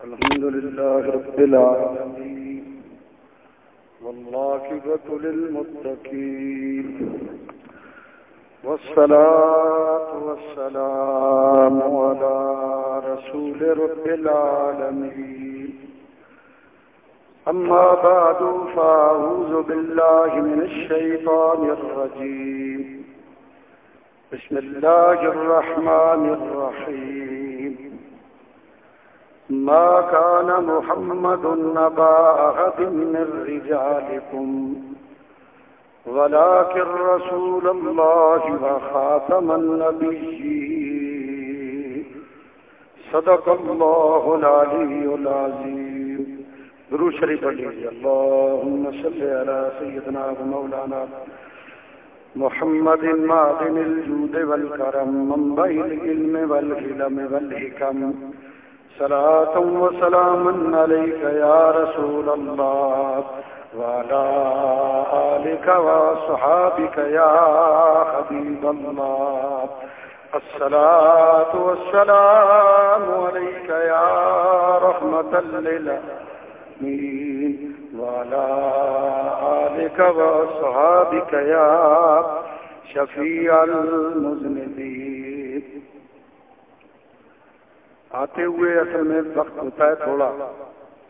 الحمد لله رب العالمين والعاقبة للمتقين والصلاة والسلام على رسول رب العالمين أما بعد فأعوذ بالله من الشيطان الرجيم بسم الله الرحمن الرحيم ما كان محمد أبا أحد من رجالكم ولكن رسول الله وخاتم النبيين صدق الله العلي العظيم. درود شریف پڑھیے. اللهم صل على سيدنا ومولانا محمد معدن الجود والكرم منبع العلم والحلم والحكم صلاة وسلام عليك يا رسول الله وعلى آلك وصحابك يا حبيب الله. الصلاة والسلام عليك يا رحمة للعالمين وعلى آلك وصحابك يا شفيع المذنبين. آتے ہوئے اصل میں وقت ہوتا ہے تھوڑا.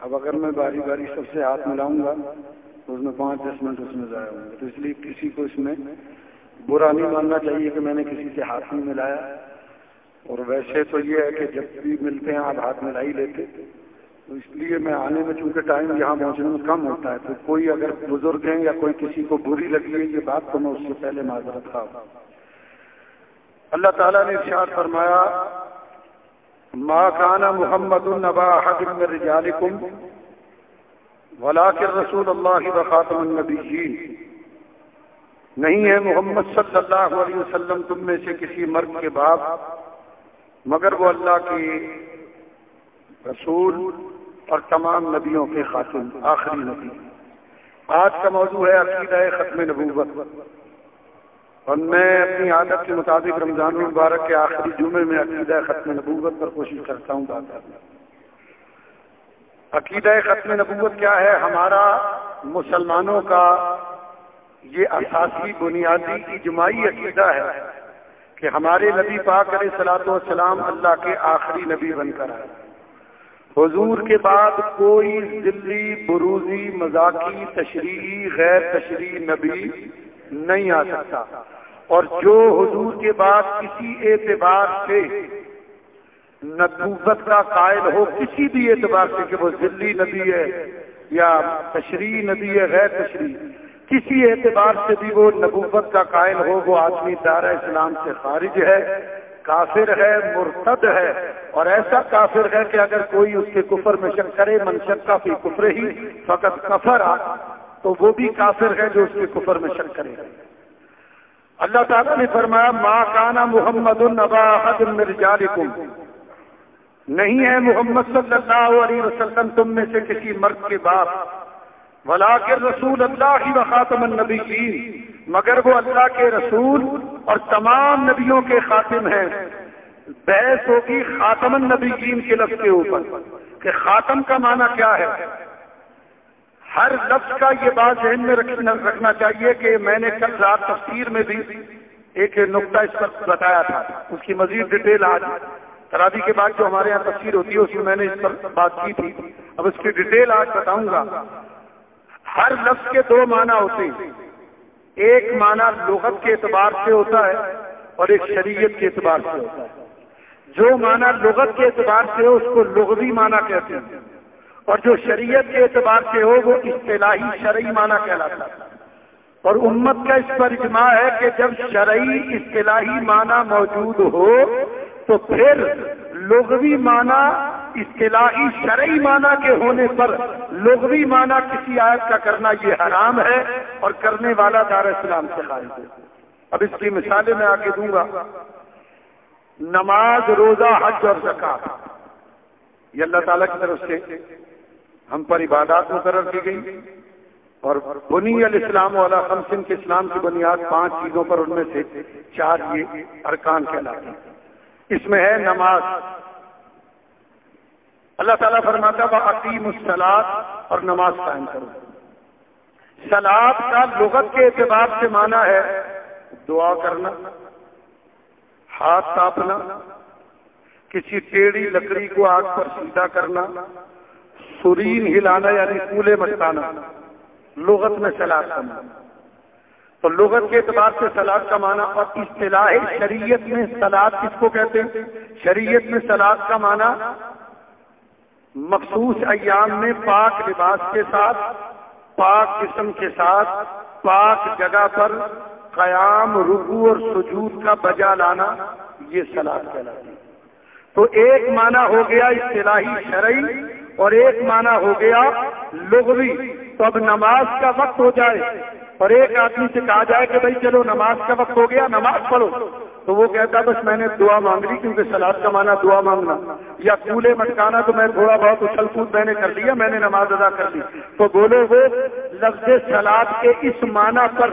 اب اگر میں باری باری سب سے ہاتھ ملاؤں گا تو اس میں 5-10 منٹ اس میں ضائع ہوں گے. تو اس لیے کسی کو اس میں برا نہیں ماننا چاہیے کہ میں نے کسی سے ہاتھ نہیں ملایا. اور ویسے تو یہ ہے کہ جب بھی ملتے ہیں آپ ہاتھ ملا ہی لیتے. تو اس لیے میں آنے میں چونکہ ٹائم یہاں پہنچنے میں کم ہوتا ہے تو کوئی اگر بزرگ ہیں یا کوئی کسی کو بری لگی ہے یہ بات تو میں اس سے پہلے معذرت خواہ ہوں. اللہ تعالیٰ نے ارشاد فرمایا ما كان محمد أبا أحد من رجالكم ولكن رسول الله وخاتم النبيين. نہیں ہے محمد صلی اللہ علیہ وسلم تم میں سے کسی مرد کے باپ مگر وہ اللہ کے رسول اور تمام نبیوں کے خاتم آخری نبی. آج کا موضوع ہے عقیدہ ختم نبوت. اور میں اپنی عادت کے مطابق رمضان المبارک کے آخری جمعے میں عقیدہ ختم نبوت پر کوشش کرتا ہوں بات کرنا. عقیدہ ختم نبوت کیا ہے؟ ہمارا مسلمانوں کا یہ اساسی بنیادی اجماعی عقیدہ ہے کہ ہمارے نبی پاک علیہ الصلوۃ والسلام اللہ کے آخری نبی بن کر آئے. حضور کے بعد کوئی ذلی بروزی مذاقی تشریعی غیر تشریعی نبی نہیں آ سکتا. اور جو حضور کے بعد کسی اعتبار سے نبوت کا قائل ہو کسی بھی اعتبار سے کہ وہ ذلی نبی ہے یا تشریعی نبی ہے غیر تشریعی کسی اعتبار سے بھی وہ نبوت کا قائل ہو وہ آدمی دائرہ اسلام سے خارج ہے، کافر ہے، مرتد ہے. اور ایسا کافر ہے کہ اگر کوئی اس کے کفر میں شک کرے من شک فی کفر ہی فقط کفر تو وہ بھی کافر ہے جو اس کے کفر میں شک کرے. اللہ تعالیٰ نے فرمایا ما کان محمد ابا احد من رجالکم. نہیں ہے محمد صلی اللہ علیہ وسلم تم میں سے کسی مرد کے باپ ولکن رسول اللہ و خاتم النبیین مگر وہ اللہ کے رسول اور تمام نبیوں کے خاتم ہیں. بحث ہوگی خاتم النبیین کے لفظ کے اوپر کہ خاتم کا معنی کیا ہے. ہر لفظ کا یہ بات ذہن میں رکھنا چاہیے کہ میں نے کل رات تفسیر میں بھی ایک نقطہ اس پر بتایا تھا. اس کی مزید ڈیٹیل آج تراویح کے بعد جو ہمارے یہاں تفسیر ہوتی ہے اس میں نے اس پر بات کی تھی. اب اس کی ڈیٹیل آج بتاؤں گا. ہر لفظ کے 2 معنی ہوتے ہیں. ایک معنی لغت کے اعتبار سے ہوتا ہے اور ایک شریعت کے اعتبار سے ہوتا ہے. جو معنی لغت کے اعتبار سے ہو اس کو لغوی معنی کہتے ہیں اور جو شریعت کے اعتبار سے ہو وہ اصطلاحی شرعی معنی کہلاتا ہے. اور امت کا اس پر اجماع ہے کہ جب شرعی اصطلاحی معنی موجود ہو تو پھر لغوی معنی اصطلاحی شرعی معنی کے ہونے پر لغوی معنی کسی آیت کا کرنا یہ حرام ہے اور کرنے والا دار اسلام سے خارج ہے. اب اس کی مثالیں میں آگے دوں گا. نماز، روزہ، حج اور زکوٰۃ یہ اللہ تعالیٰ کی طرف سے ہم پر عبادات مقرر کی گئی اور بنی الاسلام علی خمس کے اسلام کی بنیاد 5 چیزوں پر ان میں سے 4 یہ ارکان کہلاتے ہیں. اس میں ہے نماز. اللہ تعالیٰ فرماتا وَأَقِیمُوا الصَّلَاةَ، اور نماز قائم کرو۔ صلاۃ کا لغت کے اعتبار سے معنی ہے دعا کرنا، ہاتھ تاپنا، کسی ٹیڑھی لکڑی کو آگ پر سیدھا کرنا، سرین ہلانا یعنی کولے مٹکانا، لغت میں صلاۃ کا معنی۔ تو لغت کے اعتبار سے صلاۃ کا معنی، اور اصطلاح شریعت میں صلاۃ کس کو کہتے ہیں؟ شریعت میں صلاۃ کا معنی مخصوص ایام میں پاک لباس کے ساتھ، پاک جسم کے ساتھ، پاک جگہ پر قیام، رکوع اور سجود کا بجا لانا، یہ صلاۃ کہلاتی ہے۔ تو ایک معنی ہو گیا اصطلاحی شرعی اور ایک معنی ہو گیا لغوی۔ تو اب نماز کا وقت ہو جائے اور ایک آدمی سے کہا جائے کہ بھائی چلو نماز کا وقت ہو گیا، نماز پڑھو، تو وہ کہتا بس میں نے دعا مانگ لی، کیونکہ صلاۃ کا معنی دعا مانگنا، یا کولے مٹکانا تو میں تھوڑا بہت اچھل کود میں نے کر لیا، میں نے نماز ادا کر لی۔ تو بولو وہ لفظ صلاۃ کے اس معنی پر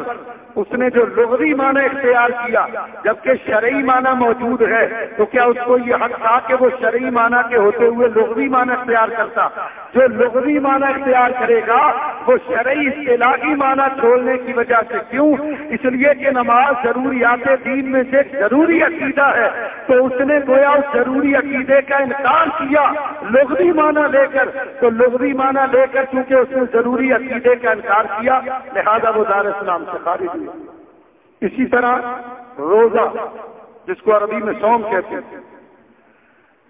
اس نے جو لغوی معنی اختیار کیا جبکہ شرعی معنی موجود ہے، تو کیا اس کو یہ حق تھا کہ وہ شرعی معنی کے ہوتے ہوئے لغوی معنی اختیار کرتا؟ جو لغوی معنی اختیار کرے گا وہ شرعی اصطلاحی معنی چھوڑنے کی وجہ سے، کیوں؟ اس لیے کہ نماز ضروریات دین میں سے ضروری عقیدہ ہے، تو اس نے گویا اس ضروری عقیدے کا انکار کیا لغوی معنی لے کر، تو لغوی معنی لے کر چونکہ اس نے ضروری عقیدے کا انکار کیا، لہذا وہ دار اسلام سے خارج ہوئی۔ اسی طرح روزہ، جس کو عربی میں صوم کہتے ہیں،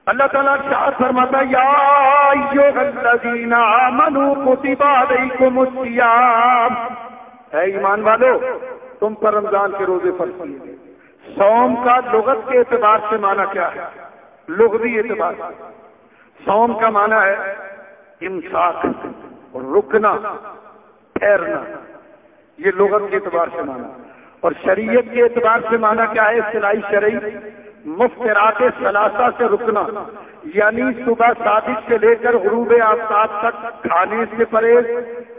اللہ تعالیٰ ارشاد فرماتا یا ایھا الذین آمنوا کتب علیکم الصیام، اے ایمان والو تم پر رمضان کے روزے فرض کیے گئے۔ صوم کا لغت کے اعتبار سے معنی کیا ہے؟ لغوی اعتبار سے صوم کا معنی ہے امساک، رکنا، ٹھہرنا، یہ لغت کے اعتبار سے معنی۔ اور شریعت کے اعتبار سے معنی کیا ہے؟ اصطلاحی شرعی مفطرات ثلاثہ سے رکنا، یعنی صبح صادق سے لے کر غروب آفتاب تک کھانے سے پرہیز،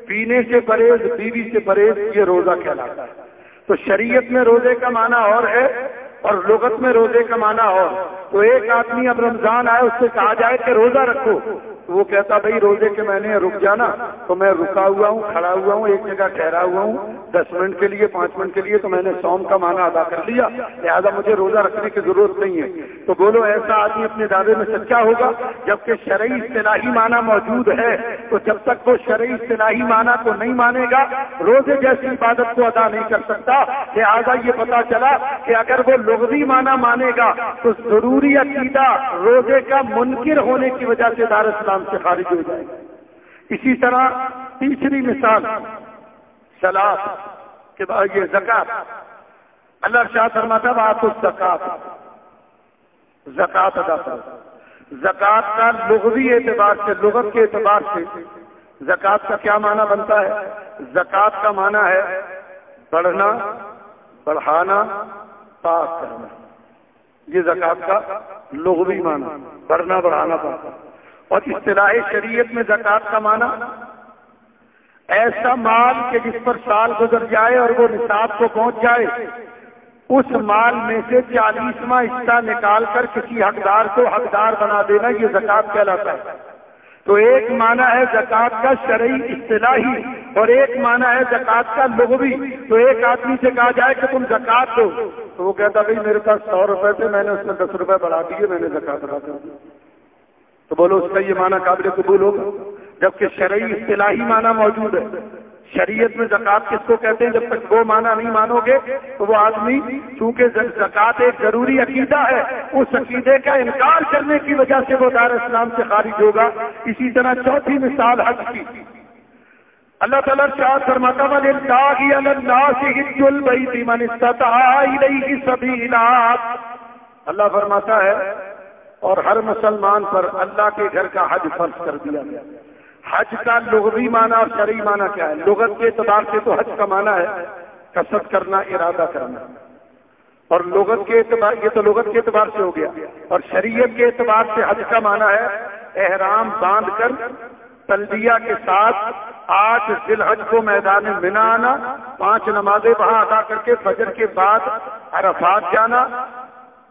پینے سے پرہیز، بیوی سے پرہیز، یہ روزہ کہلاتا ہے۔ تو شریعت میں روزے کا معنی اور ہے اور لغت میں روزے کا معنی اور۔ تو ایک آدمی اب رمضان آئے، اس سے کہا جائے کہ روزہ رکھو، تو وہ کہتا بھائی روزے کے میں نے رک جانا، تو میں رکا ہوا ہوں، کھڑا ہوا ہوں، ایک جگہ ٹھہرا ہوا ہوں 10 منٹ کے لیے، 5 منٹ کے لیے، تو میں نے صوم کا معنی ادا کر لیا، لہذا مجھے روزہ رکھنے کی ضرورت نہیں ہے۔ تو بولو ایسا آدمی اپنے دعوے میں سچا ہوگا؟ جبکہ شرعی اصطلاحی معنی موجود ہے، تو جب تک وہ شرعی اصطلاحی معنی کو نہیں مانے گا روزے جیسی عبادت کو ادا نہیں کر سکتا۔ لہذا یہ پتا چلا کہ اگر وہ لغوی معنی مانے گا تو ضروری عقیدہ روزے کا منکر ہونے کی وجہ سے دار اسلام سے خارج ہو جائے گا۔ اسی طرح تیسری مثال صلاۃ کے بعد یہ زکات، اللہ ارشاد فرماتا ہے وآتوا الزکات، زکات ادا کرو۔ زکات کا لغوی اعتبار سے، لغت کے اعتبار سے زکات کا کیا معنی بنتا ہے؟ زکات کا معنی ہے بڑھنا، بڑھانا، پاک کرنا، یہ زکات کا لغوی معنی، بڑھنا، بڑھانا، پاک کرنا۔ اور اصطلاح شریعت میں زکات کا معنی ایسا مال کہ جس پر سال گزر جائے اور وہ نصاب کو پہنچ جائے، اس مال میں سے 40واں حصہ نکال کر کسی حقدار کو حقدار بنا دینا، یہ زکات کہلاتا ہے۔ تو ایک معنی ہے زکات کا شرعی اصطلاحی اور ایک معنی ہے زکات کا لغوی۔ تو ایک آدمی سے کہا جائے کہ تم زکات دو، تو وہ کہتا بھائی میرے پاس 100 روپے تھے، میں نے اس میں 10 روپے بڑھا دیے، میں نے زکات ادا کر دی۔ تو بولو اس کا یہ معنی قابل قبول ہوگا؟ جبکہ شرعی اصطلاحی معنی موجود ہے۔ شریعت میں زکات کس کو کہتے ہیں؟ جب تک وہ معنی نہیں مانو گے تو وہ آدمی، چونکہ زکات ایک ضروری عقیدہ ہے، اس عقیدے کا انکار کرنے کی وجہ سے وہ دار اسلام سے خارج ہوگا۔ اسی طرح چوتھی مثال حج کی، اللہ تعالیٰ ارشاد فرماتا ہے وَلِلَّهِ عَلَى النَّاسِ حِجُّ الْبَيْتِ مَنِ اسْتَطَاعَ إِلَيْهِ سَبِيلًا، اللہ فرماتا ہے اور ہر مسلمان پر اللہ کے گھر کا حج فرض کر دیا گیا۔ حج کا لغوی معنی اور شرعی معنی کیا ہے؟ لغت کے اعتبار سے تو حج کا معنی ہے قصد کرنا، ارادہ کرنا، اور لغت کے اعتبار، یہ تو لغت کے اعتبار سے ہو گیا، اور شریعت کے اعتبار سے حج کا معنی ہے احرام باندھ کر تلبیہ کے ساتھ 8 ذی الحج کو میدان منا آنا، 5 نمازیں وہاں ادا کر کے فجر کے بعد عرفات جانا،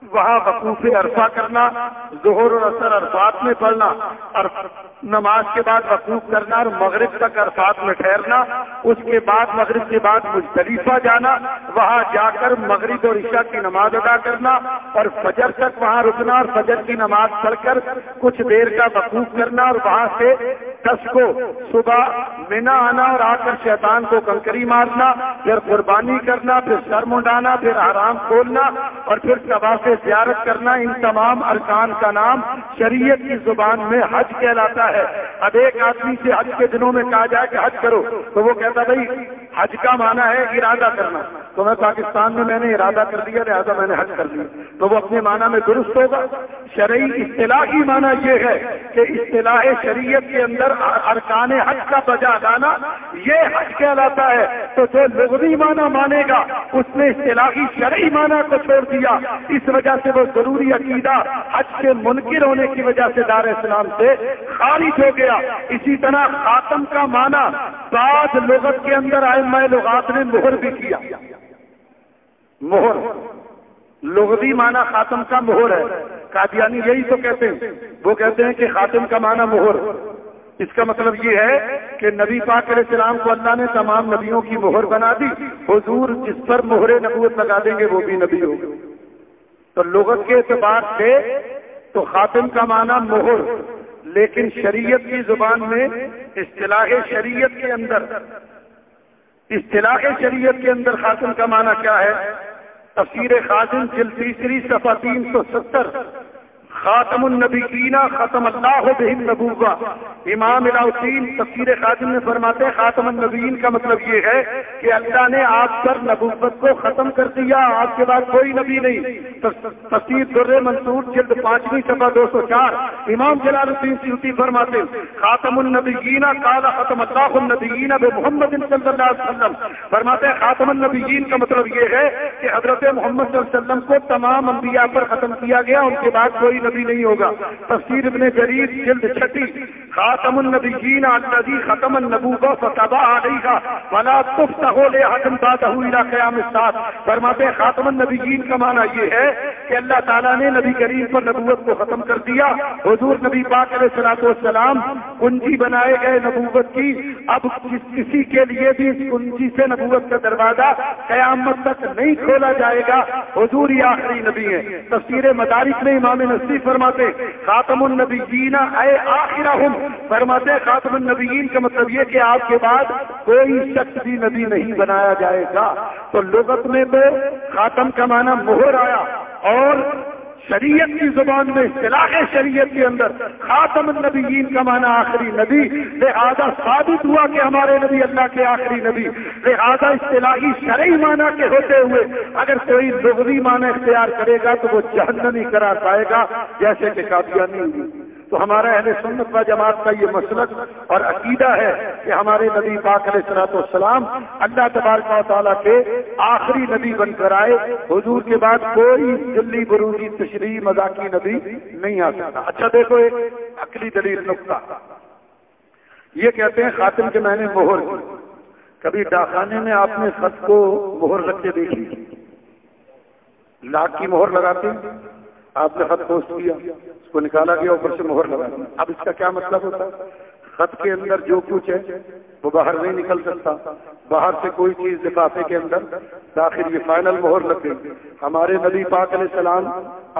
وہاں وقوف عرفہ کرنا، ظہر اور عصر عرفات میں پڑھنا، اور نماز کے بعد وقوف کرنا اور مغرب تک عرفات میں ٹھہرنا، اس کے بعد مغرب کے بعد مزدلفہ جانا، وہاں جا کر مغرب اور عشاء کی نماز ادا کرنا اور فجر تک وہاں رکنا اور فجر کی نماز پڑھ کر کچھ دیر کا وقوف کرنا اور وہاں سے 10 کو صبح مینا آنا اور آ کر شیطان کو کنکری مارنا، پھر قربانی کرنا، پھر سر منڈانا، پھر حرام کھولنا اور پھر طواف زیارت کرنا۔ ان تمام ارکان کا نام شریعت کی زبان میں حج کہلاتا ہے۔ اب ایک آدمی سے حج کے دنوں میں کہا جائے کہ حج کرو تو وہ کہتا بھائی حج کا معنی ہے ارادہ کرنا، تو میں پاکستان میں نے ارادہ کر لیا لہذا میں نے حج کر لیا، تو وہ اپنے معنی میں درست ہوگا؟ شرعی اصطلاحی معنی یہ ہے کہ اصطلاح شریعت کے اندر ارکان حج کا بجا لانا یہ حج کہلاتا ہے۔ تو جو لغوی معنی مانے گا اس نے اصطلاحی شرعی معنی کو چھوڑ دیا، اس وجہ سے وہ ضروری عقیدہ حج کے منکر ہونے کی وجہ سے دار اسلام سے خارج ہو گیا۔ اسی طرح خاتم کا معنی بعض لغت کے اندر ائمہ لغات نے مہر بھی کیا۔ مہر لغوی معنی خاتم کا مہر ہے، قادیانی یہی تو کہتے ہیں، وہ کہتے ہیں کہ خاتم کا معنی مہر، اس کا مطلب یہ ہے کہ نبی پاک علیہ السلام کو اللہ نے تمام نبیوں کی مہر بنا دی، حضور جس پر مہر نبوت لگا دیں گے وہ بھی نبی ہوگا۔ تو لغت کے اعتبار سے تو خاتم کا معنی مہر، لیکن شریعت کی زبان میں اصطلاح شریعت کے اندر خاتم کا معنی کیا ہے؟ تفسیر خازن جلد 3 صفحہ 370، خاتم النبیین ختم اللہ بہ النبوہ۔ امام علاء الدین تفسیر خازن میں فرماتے ہیں خاتم النبیین کا مطلب یہ ہے کہ اللہ نے آپ پر نبوت کو ختم کر دیا، آپ کے بعد کوئی نبی نہیں۔ تفسیر در منصور جلد 5 صفحہ 204، امام جلال الدین سیوطی فرماتے ہیں خاتم النبیین قال ختم اللہ النبیین بمحمد صلی اللہ علیہ وسلم، فرماتے ہیں خاتم النبیین کا مطلب یہ ہے کہ حضرت محمد صلی اللہ علیہ وسلم کو تمام انبیاء پر ختم کیا گیا، ان کے بعد کوئی نبی نہیں ہوگا۔ تفسیر ابن جریر جلد 6، خاتم النبیین الذی ختم النبوۃ فتبع علیہا ولا تفتح لأحد بعدہ الی قیام الساعۃ، فرماتے ہیں خاتم النبیین کا معنی یہ ہے کہ اللہ تعالیٰ نے نبی کریم پر نبوت کو ختم کر دیا، حضور نبی پاک علیہ الصلوۃ والسلام کنجی بنائے گئے نبوت کی، اب کسی کے لیے بھی اس کنجی سے نبوت کا دروازہ قیامت تک نہیں کھولا جائے گا، حضور ہی آخری نبی ہیں۔ تفسیر مدارک میں امام نصفی فرماتے خاتم النبیین اے آخرہم، فرماتے خاتم النبیین کا مطلب یہ کہ آپ کے بعد کوئی شخص بھی نبی نہیں بنایا جائے گا۔ تو لغت میں تو خاتم کا معنی مہر آیا، اور شریعت کی زبان میں اصطلاح شریعت کے اندر خاتم النبیین کا معنی آخری نبی، لہذا ثابت ہوا کہ ہمارے نبی اللہ کے آخری نبی، لہذا اصطلاحی شرعی معنی کے ہوتے ہوئے اگر کوئی لغوی معنی اختیار کرے گا تو وہ جہنمی قرار پائے گا جیسے کہ قادیانی ہوئی۔ تو ہمارا اہل سنت و جماعت کا یہ مسلک اور عقیدہ ہے کہ ہمارے نبی پاک علیہ الصلوۃ والسلام اللہ تبارک و تعالیٰ کے آخری نبی بن کر آئے، حضور کے بعد کوئی جلی بروجی تشریح مذاقی نبی نہیں آ سکتا۔ اچھا دیکھو ایک عقلی دلیل نقطہ، یہ کہتے ہیں خاتم کے معنی مہر کی، کبھی ڈاکخانے میں آپ نے خط کو مہر رکھ کے دیکھی؟ لاکھ کی مہر لگاتے ہیں، آپ نے خط پوسٹ کیا، اس کو نکالا گیا، اوپر سے مہر لگا دی۔ اب اس کا کیا مطلب ہوتا ہے؟ خط کے اندر جو کچھ ہے وہ باہر نہیں نکل سکتا، باہر سے کوئی چیز لفافے کے اندر داخل، یہ فائنل مہر لگ گئی۔ ہمارے نبی پاک علیہ السلام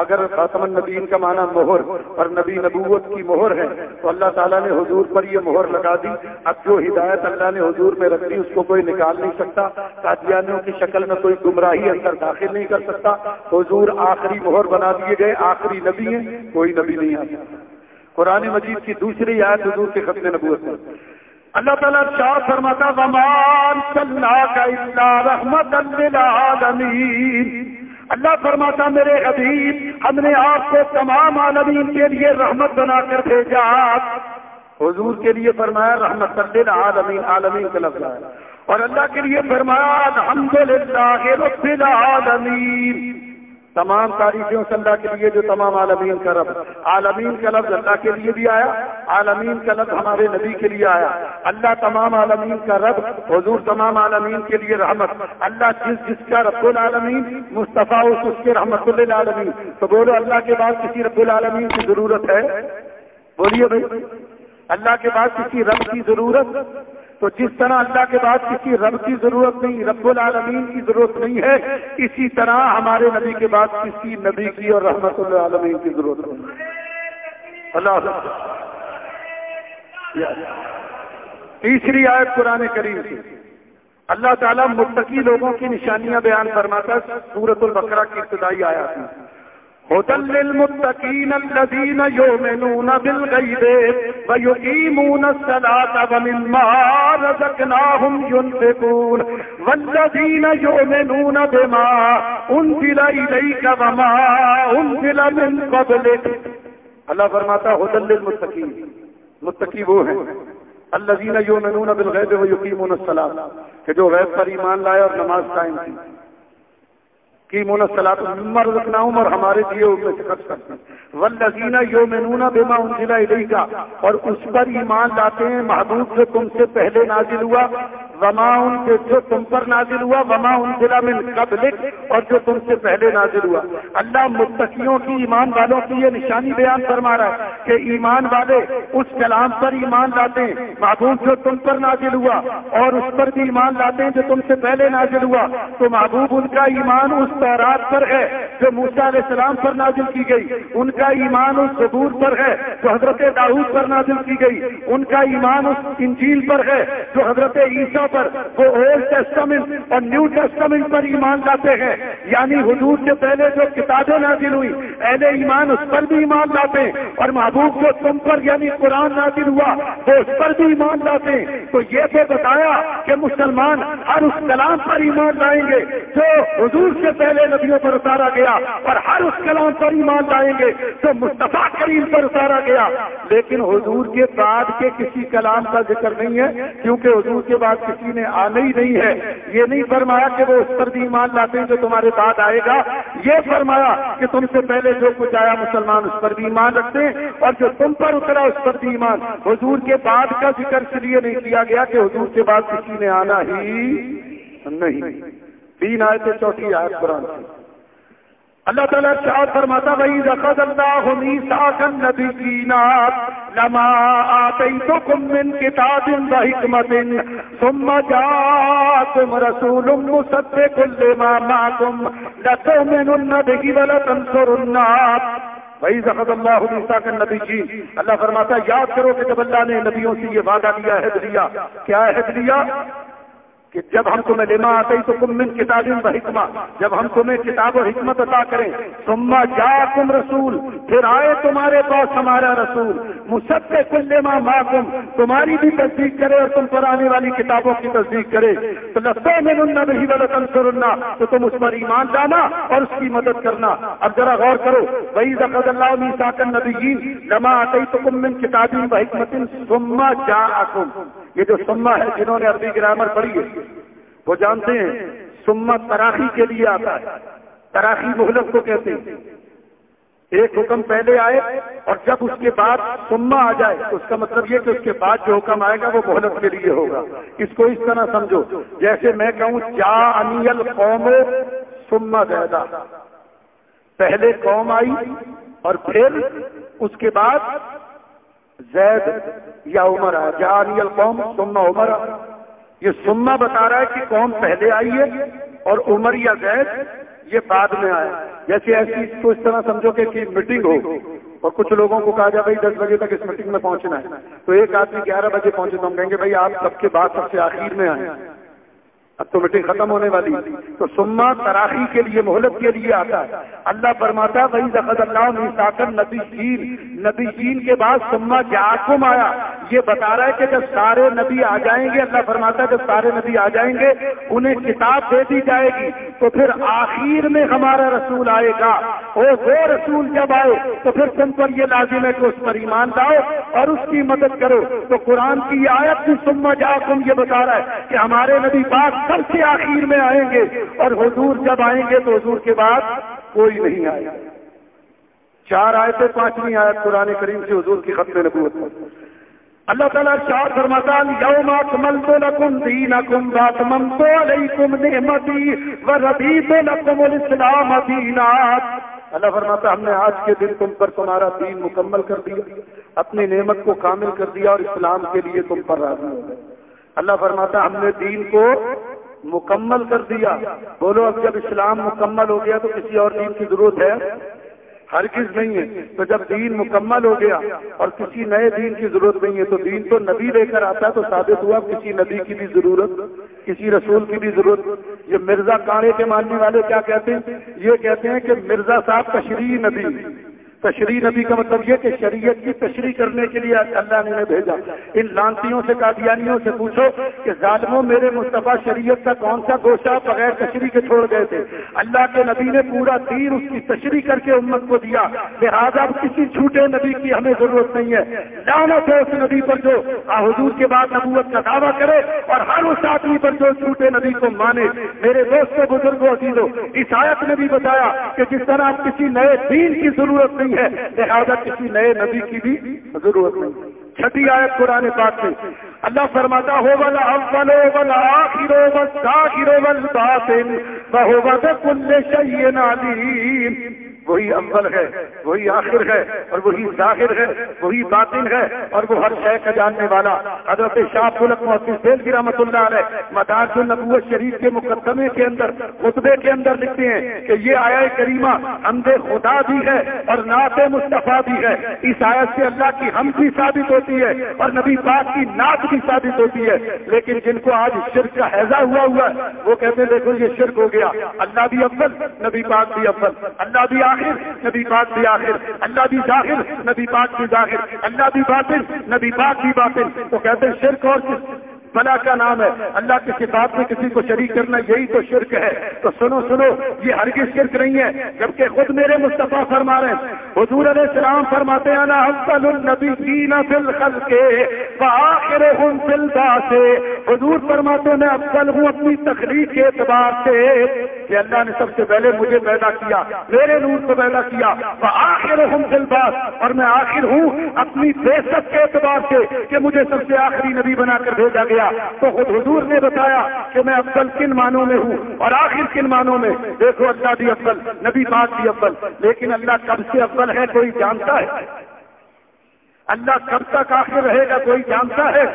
اگر خاتم النبیین کا معنی مہر اور نبی نبوت کی مہر ہے تو اللہ تعالیٰ نے حضور پر یہ مہر لگا دی۔ اب جو ہدایت اللہ نے حضور میں رکھ دی اس کو کوئی نکال نہیں سکتا، قادیانیوں کی شکل میں کوئی گمراہی اندر داخل نہیں کر سکتا۔ حضور آخری مہر بنا دیے گئے، آخری نبی ہیں، کوئی نبی نہیں آ سکتا۔ قرآن مجید کی دوسری آیت حضور کے ختم نبوت میں اللہ تعالیٰ ارشاد فرماتا وَمَا أَرْسَلْنَاكَ إِلَّا رَحْمَةً لِّلْعَالَمِينَ، اللہ فرماتا میرے حبیب ہم نے آپ کو تمام عالمین کے لیے رحمت بنا کر بھیجا۔ حضور کے لیے فرمایا رحمت للعالمین، عالمین کا لفظ ہے، اور اللہ کے لیے فرمایا الحمدللہ رب العالمین، تمام تعریفیں اس اللہ کے لیے جو تمام عالمین کا رب. عالمین کا لفظ اللہ کے لیے بھی آیا, عالمین کا لفظ ہمارے نبی کے لیے آیا. اللہ تمام عالمین کا رب, حضور تمام عالمین کے لیے رحمت. اللہ جس کا رب العالمین مصطفیٰ اس کے رحمت للعالمین. تو بولو اللہ کے بعد کسی رب العالمین کی ضرورت ہے؟ بولیے بھائی, اللہ کے بعد کسی رب کی ضرورت؟ تو جس طرح اللہ کے بعد کسی رب کی ضرورت نہیں, رب العالمین کی ضرورت نہیں ہے, اسی طرح ہمارے نبی کے بعد کسی نبی کی اور رحمت العالمین کی ضرورت نہیں. اللہ. تیسری آیت قرآن کریم کی اللہ تعالیٰ متقی لوگوں کی نشانیاں بیان فرماتا ہے سورۃ البقرہ کی ابتدائی آیات میں. هدى للمتقين الذين يؤمنون بالغيب ويقيمون الصلاة ومما رزقناهم ينفقون والذين يؤمنون بما أنزل إليك وما أنزل من قبلك. اللہ فرماتا ہے هدى للمتقين, متقی وہ ہیں الذين يؤمنون بالغيب ويقيمون الصلاة, کہ جو غیب پر ایمان لائے اور نماز قائم کی. یقیمون الصلاۃ مما رزقناہم, اور ہمارے دیے ہوئے سے خرچ کرتے ہیں. والذین یؤمنون بما انزل الیک, اور اس پر ایمان لاتے ہیں محبوب جو تم سے پہلے نازل ہوا, وما ان کے جو تم پر نازل ہوا, وما انزل من قبلک, اور جو تم سے پہلے نازل ہوا. اللہ متقیوں کی, ایمان والوں کی یہ نشانی بیان فرما رہا ہے کہ ایمان والے اس کلام پر ایمان لاتے ہیں محبوب جو تم پر نازل ہوا, اور اس پر بھی ایمان لاتے ہیں جو تم سے پہلے نازل ہوا. تو محبوب ان کا ایمان اس تورات پر ہے جو موسیٰ علیہ السلام پر نازل کی گئی, ان کا ایمان اس زبور پر ہے جو حضرت داؤد پر نازل کی گئی, ان کا ایمان اس انجیل پر ہے جو حضرت عیسیٰ پر, وہ اولڈ ٹیسٹامنٹ اور نیو ٹیسٹامنٹ پر ایمان لاتے ہیں. یعنی حضور سے پہلے جو کتابیں نازل ہوئی اہل ایمان اس پر بھی ایمان لاتے ہیں, اور محبوب جو تم پر یعنی قرآن نازل ہوا وہ اس پر بھی ایمان لاتے ہیں. تو یہ تو بتایا کہ مسلمان ہر اس کلام پر ایمان لائیں گے جو حضور سے پہلے نبیوں پر اتارا گیا, اور ہر اس کلام پر ایمان لائیں گے جو مصطفیٰ کریم پر اتارا گیا. لیکن حضور کے بعد کے کسی کلام کا ذکر نہیں ہے, کیونکہ حضور کے بعد کسی نے آنا ہی نہیں ہے. یہ نہیں فرمایا کہ وہ اس پر بھی ایمان لاتے ہیں جو تمہارے بعد آئے گا, یہ فرمایا کہ تم سے پہلے جو کچھ آیا مسلمان اس پر بھی ایمان رکھتے ہیں, اور جو تم پر اترا اس پر بھی ایمان. حضور کے بعد کا ذکر اس لیے نہیں کیا گیا کہ حضور کے بعد کسی نے آنا ہی نہیں. 3 آیتیں, چوتھی آیت قرآن سے اللہ تعالیٰ ارشاد فرماتا وَإِذْ أَخَذَ اللَّهُ مِيثَاقَ النَّبِيِّينَ لَمَا آتَيْتُكُم مِّن كِتَابٍ وَحِكْمَةٍ ثُمَّ جَاءَكُمْ رَسُولٌ مُّصَدِّقٌ لِّمَا مَعَكُمْ لَتُؤْمِنُنَّ بِهِ وَلَتَنصُرُنَّهُ. وَإِذْ أَخَذَ اللَّهُ مِيثَاقَ النَّبِيِّينَ, اللہ فرماتا یاد کرو کہ جب اللہ نے نبیوں سے یہ وعدہ لیا, عہد لیا. کیا عہد لیا؟ کہ جب ہم تمہیں لما آتیتکم من کتاب و حکمہ, جب ہم تمہیں کتاب و حکمت عطا کریں, ثم جاءکم رسول, پھر آئے تمہارے پاس ہمارا رسول, مصدق لما معکم, تمہاری بھی تصدیق کرے اور تم پر آنے والی کتابوں کی تصدیق کرے, تو لتؤمنن بہ ولتنصرن, تو تم اس پر ایمان لانا اور اس کی مدد کرنا. اب ذرا غور کرو, وَإِذْ أَخَذَ اللَّهُ مِيثَاقَ النَّبِيِّينَ لَمَا آتَيْتُكُم مِّن كِتَابٍ وَحِكْمَةٍ ثُمَّ جَاءَكُمْ. یہ جو سما ہے, جنہوں نے عربی گرامر پڑھی ہے وہ جانتے ہیں سما تراخی کے لیے آتا ہے. تراخی مہلت کو کہتے ہیں. ایک حکم پہلے آئے اور جب اس کے بعد سما آ جائے تو اس کا مطلب یہ کہ اس کے بعد جو حکم آئے گا وہ مہلت کے لیے ہوگا. اس کو اس طرح سمجھو جیسے میں کہوں جاءنی القوم ثم زیدہ, پہلے قوم آئی اور پھر اس کے بعد زید یا عمر آیا. جاءنی القوم ثم عمر, یہ سما بتا رہا ہے کہ قوم پہلے آئی ہے اور عمر یا زید یہ بعد میں آیا. جیسے ایسی تو اس طرح سمجھو کہ میٹنگ ہو اور کچھ لوگوں کو کہا جائے بھائی 10 بجے تک اس میٹنگ میں پہنچنا ہے, تو ایک آدمی 11 بجے پہنچے تو ہم کہیں گے بھائی آپ سب کے بعد سب سے آخر میں آئے, اب تو میٹنگ ختم ہونے والی. تو سما تراخی کے لیے مہلت کے لیے آتا ہے. اللہ فرماتا وَإِذْ أَخَذَ اللَّهُ مِيثَاقَ النَّبِيِّينَ, نبیین کے بعد ثم جاءکم آیا. یہ بتا رہا ہے کہ جب سارے نبی آ جائیں گے, اللہ فرماتا ہے جب سارے نبی آ جائیں گے انہیں کتاب دے دی جائے گی, تو پھر آخر میں ہمارا رسول آئے گا. اور وہ رسول جب آئے تو پھر تم پر یہ لازم ہے کہ اس پر ایمان لاؤ اور اس کی مدد کرو. تو قرآن کی آیت بھی ثم جاءکم یہ بتا رہا ہے کہ ہمارے نبی پاک سب سے آخر میں آئیں گے, اور حضور جب آئیں گے تو حضور کے بعد کوئی نہیں آیا. 4 آیتیں 5ویں آیت قرآن کریم سے حضور کی ختم نبوت پر. اللہ تعالیٰ ارشاد فرماتا ہے یوم اکملت لکم دینکم واتممت علیکم نعمتی ورضیت لکم الاسلام دینا. اللہ فرماتا ہم نے آج کے دن تم پر تمہارا دین مکمل کر دیا, اپنی نعمت کو کامل کر دیا اور اسلام کے لیے تم پر راضی ہو گئے. اللہ فرماتا ہم نے دین کو مکمل کر دیا. بولو اب جب اسلام مکمل ہو گیا تو کسی اور دین کی ضرورت ہے؟ ہرگز نہیں ہے. تو جب دین مکمل ہو گیا اور کسی نئے دین کی ضرورت نہیں ہے تو دین تو نبی لے کر آتا ہے, تو ثابت ہوا کسی نبی کی بھی ضرورت, کسی رسول کی بھی ضرورت. یہ مرزا کاڑے کے ماننے والے کیا کہتے ہیں؟ یہ کہتے ہیں کہ مرزا صاحب تشریح نبی. تشریح نبی کا مطلب یہ کہ شریعت کی تشریح کرنے کے لیے اللہ نے انہیں بھیجا. ان لانتیوں سے قادیانیوں سے پوچھو کہ ظالموں میرے مصطفیٰ شریعت کا کون سا گوشہ بغیر تشریح کے چھوڑ گئے تھے؟ اللہ کے نبی نے پورا دین اس کی تشریح کر کے امت کو دیا. لہٰذا اب کسی جھوٹے نبی کی ہمیں ضرورت نہیں ہے. لعنت ہے اس نبی پر جو حضور کے بعد نبوت کا دعویٰ کرے اور ہر اس آدمی پر جو جھوٹے نبی کو مانے. میرے دوستوں بزرگوں عزیزوں, اس آیت نے بھی بتایا کہ جس طرح اب کسی نئے دین کی ضرورت نہیں ہے لہذا کسی نئے نبی کی بھی ضرورت نہیں. 6 آیت قرآن پاک میں اللہ فرماتا هو الاول والآخر والظاہر والباطن وهو بكل شيء علیم. وہی اول ہے, وہی آخر ہے, اور وہی ظاہر ہے, وہی باطن ہے, اور وہ ہر شے کا جاننے والا. حضرت شاہ فلک محدث دہلوی رحمۃ اللہ علیہ مدارج النبوت شریف کے مقدمے کے اندر خطبے کے اندر لکھتے ہیں کہ یہ آیت کریمہ حمد خدا بھی ہے اور نعت مصطفیٰ بھی ہے. اس آیت سے اللہ کی حمد بھی ثابت ہوتی ہے اور نبی پاک کی نعت بھی ثابت ہوتی ہے. لیکن جن کو آج شرک کا ہیضہ ہوا ہے وہ کہتے ہیں دیکھو یہ شرک ہو گیا, اللہ بھی اول, نبی پاک بھی اول, اللہ بھی آخر, نبی پاک بھی آخر, اللہ بھی ظاہر, نبی پاک بھی ظاہر, اللہ بھی باطن, نبی پاک بھی باطن. تو کہتے ہیں شرک اور بلا کا نام ہے. اللہ کی صفات میں کسی کو شریک کرنا یہی تو شرک ہے. تو سنو سنو, یہ ہرگز شرک نہیں ہے, جبکہ خود میرے مصطفیٰ فرما رہے ہیں. حضور علیہ السلام فرماتے ہیں انا افضل النبیین فی الخلق وآخرہم فی البعث. حضور فرماتے ہیں میں افضل ہوں اپنی تخلیق کے اعتبار سے کہ اللہ نے سب سے پہلے مجھے پیدا کیا, میرے نور کو پیدا کیا. وآخرہم فی البعث, اور میں آخر ہوں اپنی بعثت کے اعتبار سے کہ مجھے سب سے آخری نبی بنا کر بھیجا گیا. تو خود حضور نے بتایا کہ میں افضل کن معنوں میں ہوں اور آخر کن معنوں میں. دیکھو اللہ بھی افضل, نبی پاک بھی افضل, لیکن اللہ کب سے افضل ہے کوئی جانتا ہے؟ اللہ کب تک آخر رہے گا کوئی جانتا ہے؟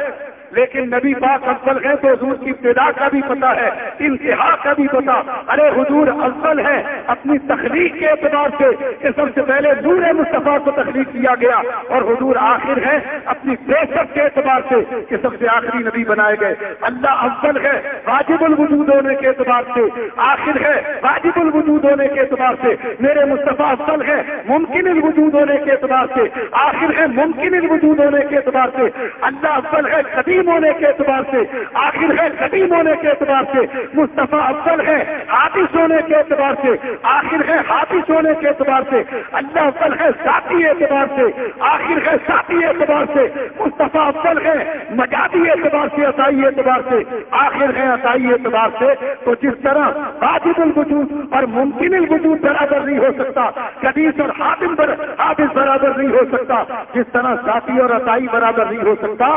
لیکن نبی پاک افضل ہے تو حضور کی ابتدا کا بھی پتا ہے, انتہا کا بھی پتا. ارے حضور افضل ہے اپنی تخلیق کے اعتبار سے کہ سب سے پہلے نور مصطفیٰ کو تخلیق کیا گیا, اور حضور آخر ہے اپنی بعثت کے اعتبار سے کہ سب سے آخری نبی بنائے گئے. اللہ افضل ہے واجب الوجود ہونے کے اعتبار سے, آخر ہے واجب الوجود ہونے کے اعتبار سے. میرے مصطفیٰ افضل ہے ممکن الوجود ہونے کے اعتبار سے, آخر ہے ممکن الوجود ہونے کے اعتبار سے. اللہ افضل ہے قدیم ہونے کے اعتبار سے, آخر ہے قدیم ہونے کے اعتبار سے. مصطفیٰ افضل ہے حادث ہونے کے اعتبار سے, آخر ہے حادث ہونے کے اعتبار سے. اللہ افضل ہے ذاتی اعتبار سے, آخر ہے ذاتی اعتبار سے. مصطفیٰ افضل ہے مجازی اعتبار سے, عطائی اعتبار سے, آخر ہے عطائی اعتبار سے. تو جس طرح واجب الوجود اور ممکن الوجود برابر نہیں ہو سکتا, قدیس اور حادث برابر نہیں ہو سکتا, جس طرح ذاتی اور عطائی برابر نہیں ہو سکتا,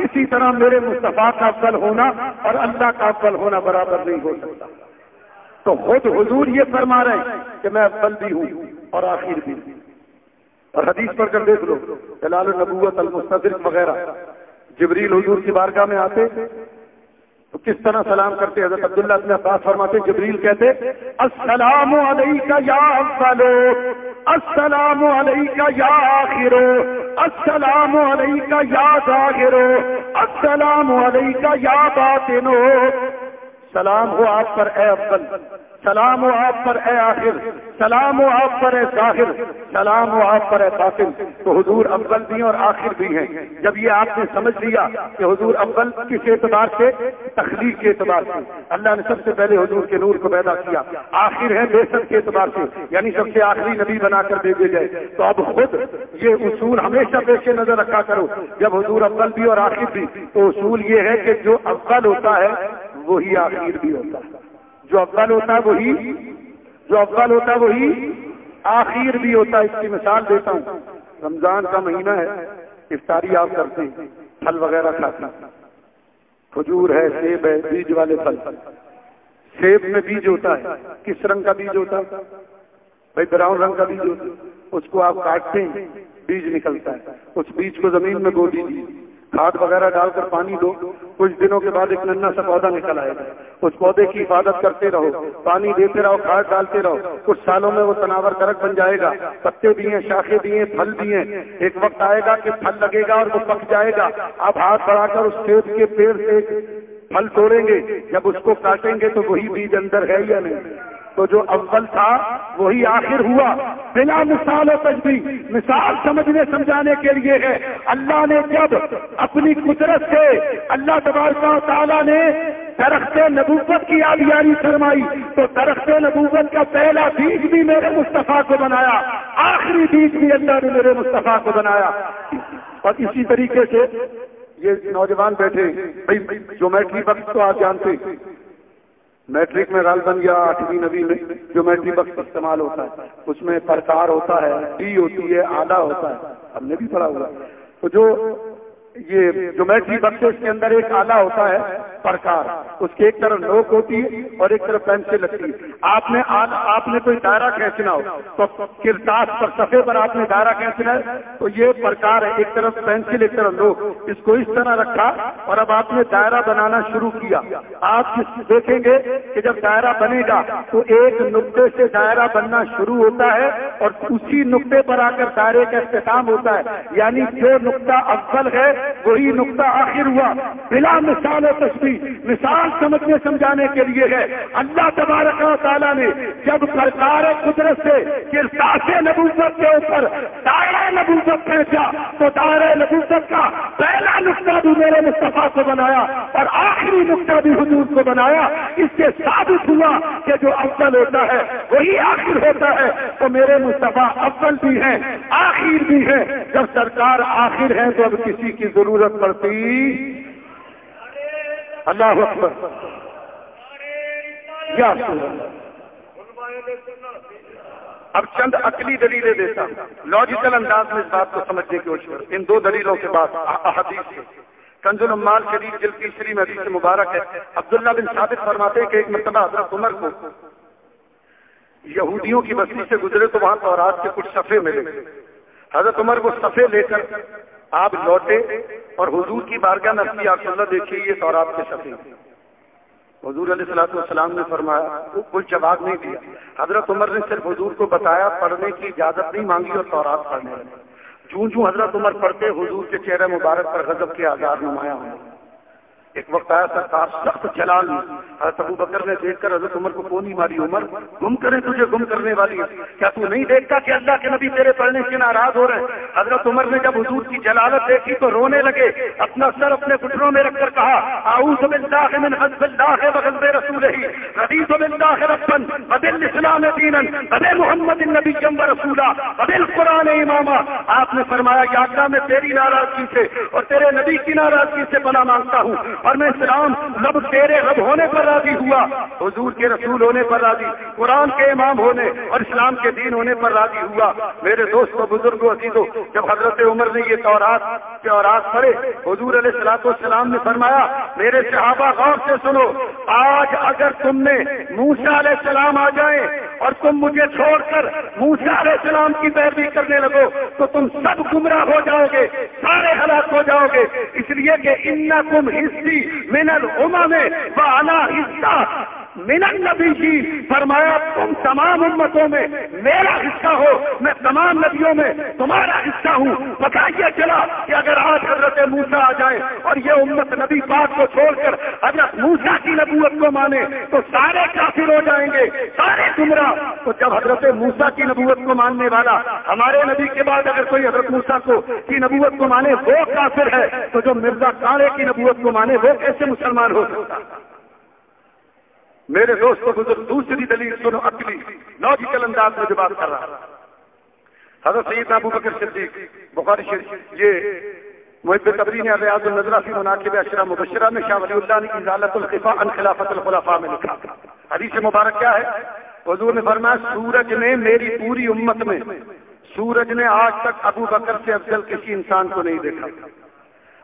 اسی طرح میرے مصطفیٰ کا افضل ہونا اور اللہ کا افضل ہونا برابر نہیں ہو سکتا. تو خود حضور یہ فرما رہے ہیں کہ میں افضل بھی ہوں اور آخر بھی ہوں. اور حدیث پڑھ کر دیکھ لو, جلال النبوت المستدرک وغیرہ. جبریل حضور کی بارگاہ میں آتے تو کس طرح سلام کرتے؟ حضرت عبداللہ بن عباس فرماتے جبریل کہتے السلام علیکہ یا افضل, السلام علیکہ یا آخر, السلام علیکہ یا ظاہر, السلام علیکہ یا باطن. سلام ہو آپ پر اے افضل, سلام ہو آپ پر اے آخر, سلام ہو آپ پر اے ظاہر, سلام ہو آپ پر اے باطن. تو حضور اول بھی اور آخر بھی ہیں. جب یہ آپ نے سمجھ لیا کہ حضور اول کس اعتبار سے؟ تخلیق کے اعتبار سے. اللہ نے سب سے پہلے حضور کے نور کو پیدا کیا. آخر ہے بعثت کے اعتبار سے, یعنی سب سے آخری نبی بنا کر بھیجے گئے. تو اب خود یہ اصول ہمیشہ پیش نظر رکھا کرو. جب حضور اول بھی اور آخر بھی, تو اصول یہ ہے کہ جو اول ہوتا ہے وہی آخر بھی ہوتا ہے, جو اول ہوتا ہے وہی آخر بھی ہوتا ہے. اس کی مثال دیتا ہوں. رمضان کا مہینہ ہے, افطاری آپ کرتے ہیں, پھل وغیرہ کھاتے ہیں, کھجور ہے, سیب ہے, بیج والے پھل. سیب میں بیج ہوتا ہے, کس رنگ کا بیج ہوتا ہے بھائی؟ براؤن رنگ کا بیج ہوتا ہے. اس کو آپ کاٹتے ہیں, بیج نکلتا ہے. اس بیج کو زمین میں بو دیجیے, کھاد وغیرہ ڈال کر پانی دو, کچھ دنوں کے بعد ایک ننا سا پودا نکل آئے گا. اس پودے کی حفاظت کرتے رہو, پانی دیتے رہو, کھاد ڈالتے رہو. کچھ سالوں میں وہ تناور درخت بن جائے گا, پتے بھی ہیں, شاخیں بھی ہیں, پھل بھی ہیں. ایک وقت آئے گا کہ پھل لگے گا اور وہ پک جائے گا. آپ ہاتھ بڑھا کر اس سیب کے پیڑ سے پھل توڑیں گے, جب اس کو کاٹیں گے تو وہی بیج اندر ہے یا نہیں؟ تو جو اول تھا وہی آخر ہوا. بلا مثال و تشبیہ, مثال سمجھنے سمجھانے کے لیے ہے. اللہ نے جب اپنی قدرت سے, اللہ تبارک و تعالیٰ نے درخت نبوت کی آبیاری فرمائی, تو درخت نبوت کا پہلا بیج بھی میرے مصطفیٰ کو بنایا, آخری بیج بھی اللہ نے میرے مصطفیٰ کو بنایا. اور اسی طریقے سے یہ نوجوان بیٹھے بھائی, جیومیٹری بکس تو آپ جانتے ہیں, میٹرک میں غالباً یا 8ویں 9ویں میں جیومیٹری بکس استعمال ہوتا ہے. اس میں پرکار ہوتا ہے, ٹی ہوتی ہے, آلہ ہوتا ہے, ہم نے بھی پڑھا ہوا. تو جو یہ جیومیٹری بکس اس کے اندر ایک آلہ ہوتا ہے پرکار, اس کی ایک طرف نوک ہوتی ہے اور ایک طرف پینسل لگتی ہے. آپ نے کوئی دائرہ کھینچنا ہو تو کرتاس پر, صفحے پر آپ نے دائرہ کھینچنا ہے, تو یہ پرکار ہے, ایک طرف پینسل ایک طرف نوک. اس کو اس طرح رکھا اور اب آپ نے دائرہ بنانا شروع کیا. آپ دیکھیں گے کہ جب دائرہ بنے گا تو ایک نقطے سے دائرہ بننا شروع ہوتا ہے اور اسی نقطے پر آ کر دائرے کا اختتام ہوتا ہے. یعنی جو نقطہ اول ہے وہی نقطہ آخر ہوا. بلا مثال و تشبیہ, مثال سمجھنے سمجھانے کے لیے ہے. اللہ تبارک و تعالیٰ نے جب سرکار قدرت سے کرتاس نبوت کے اوپر دائرہ نبوت پہنچا تو دائرہ نبوت کا پہلا نقطہ بھی میرے مصطفیٰ کو بنایا اور آخری نقطہ بھی حضور کو بنایا. اس سے ثابت ہوا کہ جو اول ہوتا ہے وہی آخر ہوتا ہے. تو میرے مصطفیٰ اول بھی ہیں, آخر بھی ہیں. جب سرکار آخر ہیں تو اب کسی کی ضرورت پڑتی. اللہ اکبر, یا رسول اللہ. اب چند عقلی دلیلیں دیتا ہوں, لاجیکل انداز میں اس بات کو سمجھنے کی کوشش کریں. ان 2 دلیلوں کے بعد احادیث سے کنز العمال شریف جلد 3 میں حدیث مبارک ہے. عبداللہ بن ثابت فرماتے ہیں کہ ایک مرتبہ حضرت عمر کو یہودیوں کی بستی سے گزرے تو وہاں تورات کے کچھ صفحے ملے. حضرت عمر وہ صفحے لے کر آپ لوٹے اور حضور کی بارگاہ میں رکھی. آپ اللہ دیکھیے یہ تورات کے صفحے. حضور علیہ الصلوۃ والسلام نے فرمایا, کوئی جواب نہیں دیا. حضرت عمر نے صرف حضور کو بتایا, پڑھنے کی اجازت نہیں مانگی اور تورات پڑھنے لگے. جوں حضرت عمر پڑھتے حضور کے چہرے مبارک پر غضب کے آثار نمایاں ہوئے. ایک وقت آیا سرکار سخت جلال میں, حضرت ابو بکر نے دیکھ کر حضرت عمر کو کونی ماری. عمر گم کرے تجھے گم کرنے والی ہے, کیا تو نہیں دیکھتا کہ اللہ کے نبی تیرے پڑھنے سے ناراض ہو رہے ہیں؟ حضرت عمر نے جب حضور کی جلالت دیکھی تو رونے لگے. اپنا سر اپنے گھٹنوں میں رکھ کر کہا, اعوذ باللہ من غضب اللہ وغضب رسولہ, رضیت باللہ ربا وبالاسلام دینا وبمحمد النبی ورسولا وبالقرآن اماما. آپ نے فرمایا کہ اللہ میں تیری ناراضگی سے اور تیرے نبی کی ناراضگی سے پناہ مانگتا ہوں, اور میں اسلام رب تیرے رب ہونے پر راضی ہوا, حضور کے رسول ہونے پر راضی, قرآن کے امام ہونے اور اسلام کے دین ہونے پر راضی ہوا. میرے دوستوں, بزرگوں, عزیزوں, جب حضرت عمر نے یہ تورات پڑھے, حضور علیہ الصلوۃ والسلام نے فرمایا, میرے صحابہ غور سے سنو, آج اگر تم نے موسیٰ علیہ السلام آ جائیں اور تم مجھے چھوڑ کر موسیٰ علیہ السلام کی پیروی کرنے لگو تو تم سب گمراہ ہو جاؤ گے, سارے ہلاک ہو جاؤ گے. اس لیے کہ انکم حصی من الامم وانا حصہ من النبی. فرمایا تم تمام امتوں میں میرا حصہ ہو, میں تمام نبیوں میں تمہارا حصہ ہوں. پتہ یہ چلا کہ اگر آج حضرت موسیٰ آ جائے اور یہ امت نبی پاک کو چھوڑ کر حضرت موسیٰ کی نبوت کو مانے تو سارے کافر ہو جائیں گے, سارے گمراہ. تو جب حضرت موسیٰ کی نبوت کو ماننے والا ہمارے نبی کے بعد اگر کوئی حضرت موسیٰ کی نبوت کو مانے وہ کافر ہے, تو جو مرزا کاڑے کی نبوت کو مانے وہ کیسے مسلمان ہو سکتا؟ میرے دوستوں بزرگ, دوسری دلیل سنو, عقلی لاجیکل انداز میں جو بات کر رہا. حضرت سیدنا ابو بکر صدیق, بخاری شریف, یہ محب قبری نے ریاض النظرہ فی مناقب عشرہ مبشرہ میں شاہ ولی اللہ نے ازالۃ الخفا عن خلافت الخلفاء میں لکھا. حدیث مبارک کیا ہے؟ حضور نے فرمایا سورج نے میری پوری امت میں سورج نے آج تک ابو بکر سے افضل کسی انسان کو نہیں دیکھا.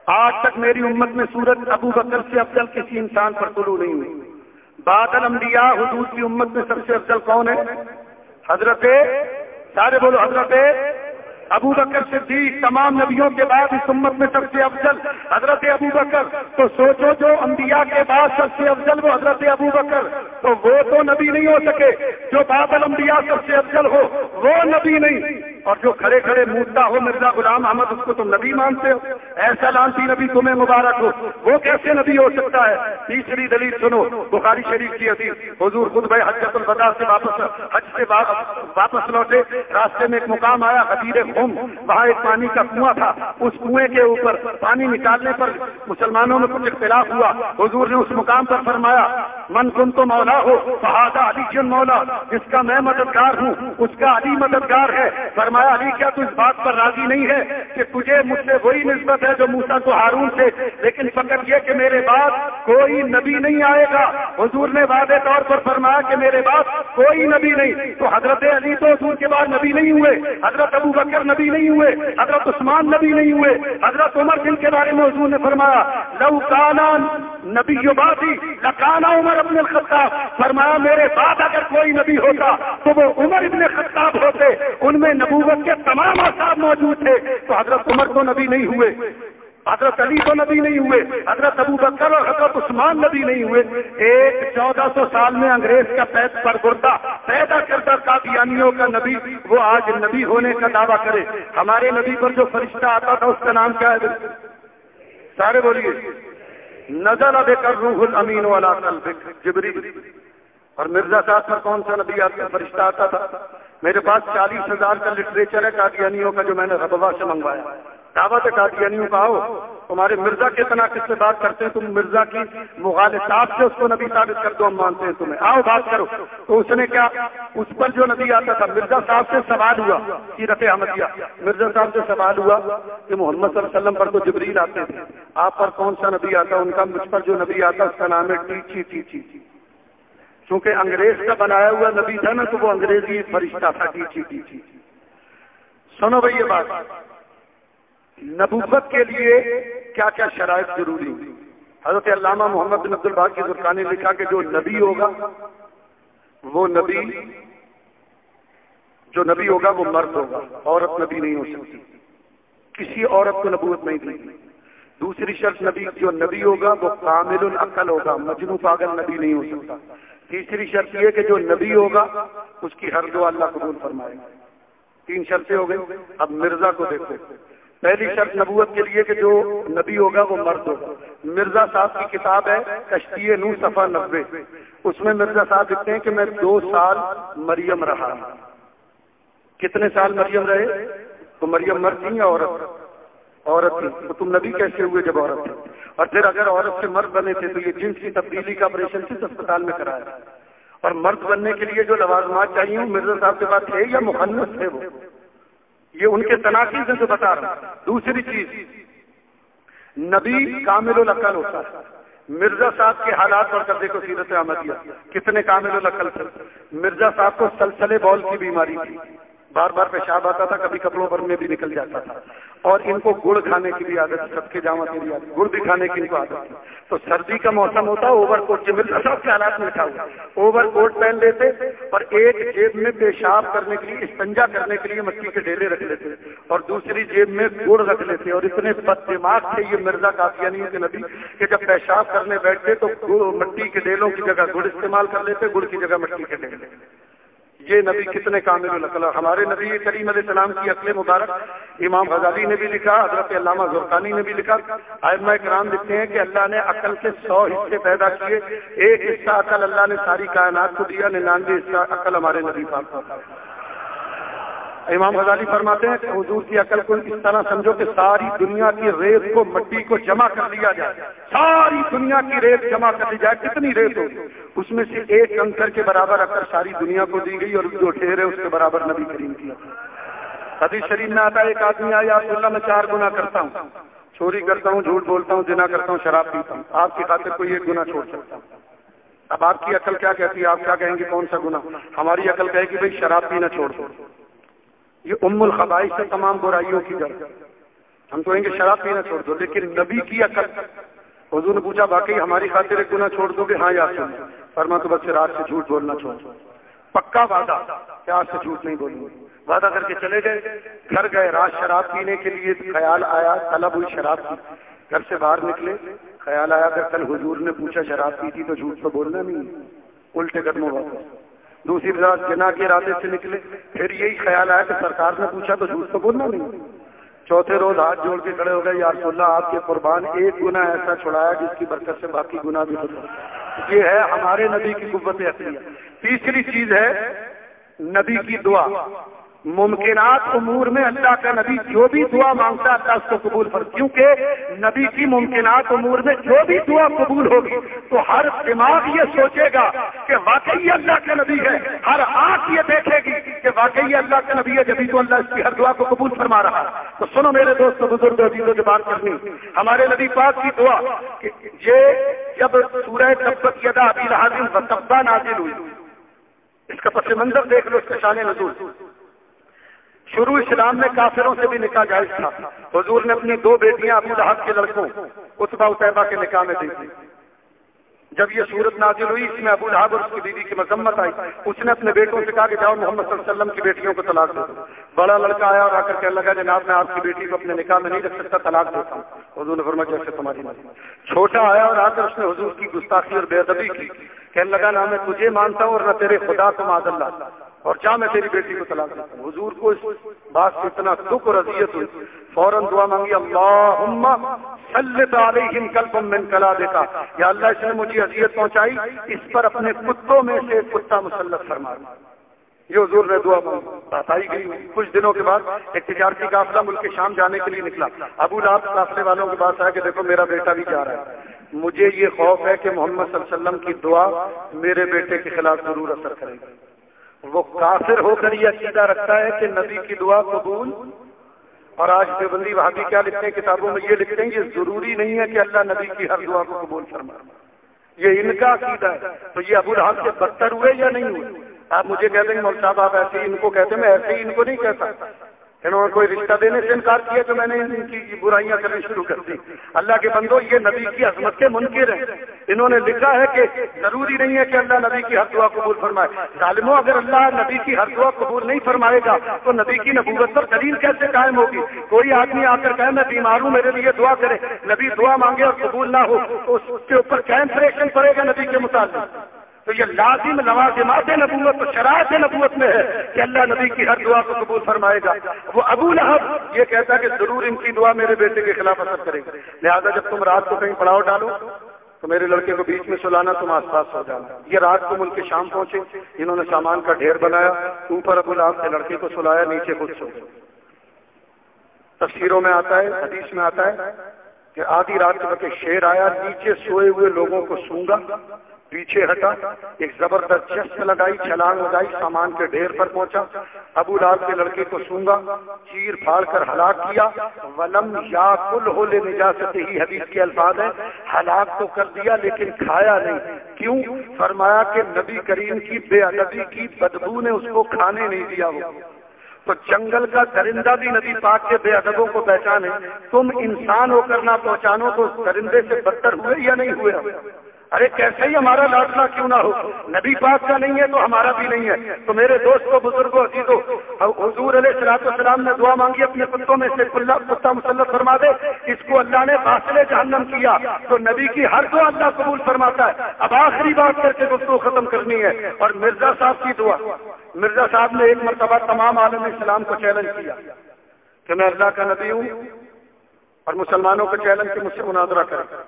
آج تک میری امت میں سورج ابو بکر سے افضل کسی انسان پر طلوع نہیں ہوئی. بعد الانبیاء حضور کی امت میں سب سے افضل کون ہے؟ حضرت، سارے بولو، حضرت ابو بکر صدیق. تمام نبیوں کے بعد اس امت میں سب سے افضل حضرت ابو بکر. تو سوچو جو انبیاء کے بعد سب سے افضل وہ حضرت ابو بکر، تو وہ تو نبی نہیں ہو سکے. جو بعد الانبیاء سب سے افضل ہو وہ نبی نہیں. اور جو کھڑے کھڑے مودتا ہو مرزا غلام احمد، اس کو تم نبی مانتے ہو؟ ایسا لانتی نبی تمہیں مبارک ہو، وہ کیسے نبی ہو سکتا ہے؟ تیسری دلیل سنو، بخاری شریف کی حدیث. حضور خود بھائی حجۃ الوداع سے حج سے واپس لوٹے، راستے میں ایک مقام آیا غدیر خم، وہاں ایک پانی کا کنواں تھا. اس کنویں کے اوپر پانی نکالنے پر مسلمانوں میں کچھ اختلاف ہوا. حضور نے اس مقام پر فرمایا من کنت مولا ہو فہذا علی مولا، جس کا میں مددگار ہوں اس کا علی مددگار ہے. فرمایا علی کیا تو اس بات پر راضی نہیں ہے کہ تجھے مجھ سے وہی نسبت ہے جو موسیٰ کو ہارون سے، لیکن فقط یہ کہ میرے بعد کوئی نبی نہیں آئے گا. حضور نے واضح طور پر فرمایا کہ میرے بعد کوئی نبی نہیں. تو حضرت علی تو حضور کے بعد نبی نہیں ہوئے، حضرت ابو بکر نبی نہیں ہوئے، حضرت عثمان نبی نہیں ہوئے، حضرت عمر جن کے بارے میں حضور نے فرمایا لو کانا نبی بعدی لکانا عمر ابن الخطاب. فرمایا میرے بعد اگر کوئی نبی ہوتا تو وہ عمر ابن خطاب ہوتے. ان میں نبوت کے تمام اصحاب موجود تھے. تو حضرت عمر تو نبی نہیں ہوئے، حضرت علی تو نبی نہیں ہوئے، حضرت ابو بکر اور حضرت عثمان نبی نہیں ہوئے. ایک 1400 سال میں انگریز کا پیدا کردہ قادیانیوں کا نبی وہ آج نبی ہونے کا دعویٰ کرے. ہمارے نبی پر جو فرشتہ آتا تھا اس کا نام کیا ہے؟ سارے بولیے. نزل بک الروح الامین علی قلبک جبریل. اور مرزا صاحب پر کون سا نبی آتا فرشتہ آتا تھا؟ میرے پاس 40,000 کا لٹریچر ہے قادیانیوں کا جو میں نے ربوا سے منگوایا. دعوت قادیانیوں کا آؤ، تمہارے مرزا کے تناقض سے بات کرتے ہیں، تم مرزا کی مغالطات سے اس کو نبی ثابت کر دو، ہم مانتے ہیں تمہیں، آؤ بات کرو. تو اس نے کیا، اس پر جو نبی آتا تھا مرزا صاحب سے سوال ہوا، سیرت احمدیہ مرزا صاحب سے سوال ہوا کہ محمد صلی اللہ علیہ وسلم پر تو جبریل آتے تھے، آپ پر کون سا نبی آتا؟ ان کا مجھ پر جو نبی آتا اس کا نام ہے ٹیچی ٹیچی. چونکہ انگریز کا بنایا ہوا نبی تھا نا تو وہ انگریزی فرشتہ تھا ٹیچی ٹیچی. سنو بھائی یہ بات، نبوت کے لیے کیا کیا شرائط ضروری ہیں. حضرت علامہ محمد بن عبد الباقی زرقانی نے لکھا کہ جو نبی ہوگا وہ مرد ہوگا، عورت نبی نہیں ہو سکتی، کسی عورت کو نبوت نہیں دی. دوسری شرط جو نبی ہوگا وہ کامل العقل ہوگا، مجنون پاگل نبی نہیں ہو سکتا. تیسری شرط یہ کہ جو نبی ہوگا اس کی ہر دعا اللہ قبول فرمائے گا. 3 شرطیں ہو گئی. اب مرزا کو دیکھو، پہلی شرط نبوت کے لیے کہ جو نبی ہوگا وہ مرد ہوگا. مرزا صاحب کی کتاب ہے کشتی نوح صفحہ 90، اس میں مرزا صاحب لکھتے ہیں کہ میں 2 سال مریم رہا. کتنے سال مریم رہے؟ تو مریم مرد تھی یا عورت تھی؟ تو تم نبی کیسے ہوئے جب عورت تھی؟ اور پھر اگر عورت سے مرد بنے تھے تو یہ جنس کی تبدیلی کا آپریشن کس اسپتال میں کرایا؟ اور مرد بننے کے لیے جو لوازمات چاہیے مرزا صاحب کے پاس تھے یا مخنث تھے؟ وہ یہ ان کے تناقض ہیں جو بتا رہا ہوں. دوسری چیز، نبی کامل العقل ہوتا ہے. مرزا صاحب کے حالات پڑھ کر دیکھو سیرت احمدیہ کتنے کامل العقل تھے. مرزا صاحب کو سلسلے بول کی بیماری تھی، بار بار پیشاب آتا تھا، کبھی کپڑوں پر میں بھی نکل جاتا تھا. اور ان کو گڑ کھانے کی بھی عادت، سب کے جامع کی بھی عادت، گڑ بھی کھانے کی ان کو عادت تھی. تو سردی کا موسم ہوتا اوور کوٹ، مرزا صاحب کے حالات میں لکھا ہوا اوور کوٹ پہن لیتے اور ایک جیب میں پیشاب کرنے کے لیے، استنجا کرنے کے لیے مٹی کے ڈھیلے رکھ لیتے اور دوسری جیب میں گڑ رکھ لیتے. اور اتنے بد دماغ تھے یہ مرزا قادیانیوں کے نبی کہ جب پیشاب کرنے بیٹھتے تو مٹی کے ڈھیلوں کی جگہ گڑ استعمال کر لیتے، گڑ کی جگہ مٹی کے ڈھیلے. یہ نبی کتنے کامل العقل. ہمارے نبی کریم علیہ السلام کی عقل مبارک امام غزالی نے بھی لکھا، حضرت علامہ زرقانی نے بھی لکھا، ائمہ کرام لکھتے ہیں کہ اللہ نے عقل کے 100 حصے پیدا کیے، ایک حصہ عقل اللہ نے ساری کائنات کو دیا، 99 حصہ عقل ہمارے نبی پاک کو. امام غزالی فرماتے ہیں کہ حضور کی عقل کو اس طرح سمجھو کہ ساری دنیا کی ریت کو، مٹی کو جمع کر لیا جائے، ساری دنیا کی ریت جمع کر لی جائے. کتنی ریت ہوگی؟ اس میں سے ایک کنکر کے برابر عقل ساری دنیا کو دی گئی اور جو ڈھیر ہے اس کے برابر نبی کریم کی. حدیث شریف میں آتا ہے ایک آدمی آیا رسول اللہ میں 4 گناہ کرتا ہوں، چوری کرتا ہوں، جھوٹ بولتا ہوں، زنا کرتا ہوں، شراب پیتا ہوں، آپ کی خاطر کوئی 1 گناہ چھوڑ سکتا ہوں. اب آپ کی عقل کیا کہتی ہے؟ آپ کیا کہیں گے کون سا گناہ؟ ہماری عقل کہے کہ بھائی شراب پینا چھوڑ دو، یہ ام الخبائث سے تمام برائیوں کی جڑ۔ ہم تو کہیں گے شراب پینا چھوڑ دو، لیکن نبی کی عقل، حضور نے پوچھا باقی ہماری خاطر ایک گناہ چھوڑ دو گے؟ ہاں یا سن، فرما تو بس رات سے جھوٹ بولنا چھوڑ دو، پکا وعدہ کہ آج سے جھوٹ نہیں بولوں گے۔ وعدہ کر کے چلے گئے، گھر گئے، رات شراب پینے کے لیے خیال آیا، طلب ہوئی شراب کی، گھر سے باہر نکلے، خیال آیا کہ کل حضور نے پوچھا شراب پی تھی تو جھوٹ تو بولنا نہیں، الٹے قدموں واپس۔ دوسری رات جنا کے ارادے سے نکلے، پھر یہی خیال آیا کہ سرکار نے پوچھا تو جھوٹ تو بولنا نہیں۔ چوتھے روز ہاتھ جوڑ کے کھڑے ہو گئے، یا رسول اللہ آپ کے قربان ایک گناہ ایسا چھڑایا جس کی برکت سے باقی گناہ بھی ہوتا۔ یہ ہے ہمارے نبی کی قوت عقلیہ۔ تیسری چیز ہے نبی کی دعا۔ ممکنات امور میں اللہ کا نبی جو بھی دعا مانگتا ہے اللہ اس کو قبول کر، کیونکہ نبی کی ممکنات امور میں جو بھی دعا قبول ہوگی تو ہر دماغ یہ سوچے گا کہ واقعی اللہ کا نبی ہے، ہر آنکھ یہ دیکھے گی کہ واقعی اللہ کا نبی ہے، جبھی تو اللہ اس کی ہر دعا کو قبول فرما رہا ہے۔ تو سنو میرے دوست بزرگ عزیزوں سے بات کرنی، ہمارے نبی پاک کی دعا کہ یہ جب سورہ تبت یدا ابی لہب وتب نازل ہوئی، اس کا پس منظر دیکھ لو، اس کا شان نزول۔ شروع اسلام میں کافروں سے بھی نکاح جائز تھا۔ حضور نے اپنی دو بیٹیاں ابو لہب کے لڑکوں عتبہ عتیبہ کے نکاح میں دی تھی۔ جب یہ صورت نازل ہوئی اس میں ابو لہب اور اس کی بیوی کی مذمت آئی، اس نے اپنے بیٹوں سے کہا کہ جاؤ محمد صلی اللہ علیہ وسلم کی بیٹیوں کو طلاق دے دو۔ بڑا لڑکا آیا اور آ کر کہنے لگا جناب میں آپ کی بیٹی کو اپنے نکاح میں نہیں رکھ سکتا، طلاق دیتا ہوں۔ حضور نے فرمایا جیسے تمہاری مرضی۔ چھوٹا آیا اور آ کر اس نے حضور کی گستاخی اور بے ادبی کی، کہنے لگا نہ میں تجھے مانتا ہوں اور نہ تیرے خدا کو معاذ اللہ، اور جا میں تیری بیٹی کو طلاق دیتا ہوں۔ حضور کو اس بات سے اتنا دکھ اور اذیت ہوئی، فوراً دعا مانگی اللہم سلط علیہم کلبا من کلابک، یا اللہ اس نے مجھے اذیت پہنچائی، اس پر اپنے کتوں میں سے کتا مسلط فرما۔ یہ حضور نے دعا مانگی، بات آئی گئی۔ کچھ دنوں کے بعد ایک تجارتی قافلہ ملک شام جانے کے لیے نکلا۔ ابو لہب قافلے والوں کے پاس آیا کہ دیکھو میرا بیٹا بھی جا رہا ہے، مجھے یہ خوف ہے کہ محمد صلی اللہ علیہ وسلم کی دعا میرے بیٹے کے خلاف ضرور اثر کرے گی۔ وہ کافر ہو کر یہ عقیدہ رکھتا ہے کہ نبی کی دعا قبول، اور آج دیوبندی وہابی کیا لکھتے ہیں کتابوں میں، یہ لکھتے ہیں یہ ضروری نہیں ہے کہ اللہ نبی کی ہر دعا کو قبول فرمائے، یہ ان کا عقیدہ ہے۔ تو یہ ابو لہب سے بدتر ہوئے یا نہیں ہوئے؟ آپ مجھے کہتے ہیں مولوی صاحب آپ ایسے ہی ان کو کہتے ہیں، میں ایسے ہی ان کو نہیں کہتا، انہوں نے کوئی رشتہ دینے سے انکار کیا تو میں نے ان کی برائیاں کرنی شروع کر دی۔ اللہ کے بندو یہ نبی کی عظمت کے منکر ہیں، انہوں نے لکھا ہے کہ ضروری نہیں ہے کہ اللہ نبی کی ہر دعا قبول فرمائے۔ ظالموں اگر اللہ نبی کی ہر دعا قبول نہیں فرمائے گا تو نبی کی نبوت پر دلیل کیسے قائم ہوگی؟ کوئی آدمی آ کر کہے میں بیمار ہوں میرے لیے دعا کرے، نبی دعا مانگے اور قبول نہ ہو تو اس کے اوپر کیا امپریشن پڑے گا نبی کے متعلق؟ تو یہ لازم لوازمات نبوت اور شرائط نبوت میں ہے کہ اللہ نبی کی ہر دعا کو قبول فرمائے گا۔ وہ ابو لہب یہ کہتا ہے کہ ضرور ان کی دعا میرے بیٹے کے خلاف اثر کرے گی، لہذا جب تم رات کو کہیں پڑاؤ ڈالو تو میرے لڑکے کو بیچ میں سلانا، تم آس پاس سو جانا۔ یہ رات کو ملک شام پہنچے، انہوں نے سامان کا ڈھیر بنایا، اوپر ابو لہب کے لڑکے کو سلایا، نیچے خود سو گئے۔ تفسیروں میں آتا ہے، حدیث میں آتا ہے کہ آدھی رات کے وقت شیر آیا، نیچے سوئے ہوئے لوگوں کو سونگا، پیچھے ہٹا، ایک زبردست جست لگائی، چھلانگ لگائی، سامان کے ڈھیر پر پہنچا، ابو لہب کے لڑکے کو سونگا، چیر پھاڑ کر ہلاک کیا۔ ولم یاکلہ لنجاستہ، حدیث کے الفاظ ہیں ہلاک تو کر دیا لیکن کھایا نہیں۔ کیوں؟ فرمایا کہ نبی کریم کی بے ادبی کی بدبو نے اس کو کھانے نہیں دیا۔ وہ تو جنگل کا درندہ بھی نبی پاک کے بے ادبوں کو پہچانے، تم انسان ہو کر نہ پہچانو تو درندے سے بدتر ہوئے یا نہیں ہوئے؟ ارے کیسے ہی ہمارا لاڈلا کیوں نہ ہو، نبی پاک کا نہیں ہے تو ہمارا بھی نہیں ہے۔ تو میرے دوستوں بزرگوں عزیزوں، حضور علیہ السلام نے دعا مانگی اپنے کتوں میں سے کتا مسلط فرما دے، اس کو اللہ نے فاصلے جہنم کیا، تو نبی کی ہر دعا اللہ قبول فرماتا ہے۔ اب آخری بات کر کے گفتگو ختم کرنی ہے، اور مرزا صاحب کی دعا۔ مرزا صاحب نے ایک مرتبہ تمام عالم اسلام کو چیلنج کیا کہ میں اللہ کا نبی ہوں، اور مسلمانوں کو چیلنج کہ مجھ سے مناظرہ کریں۔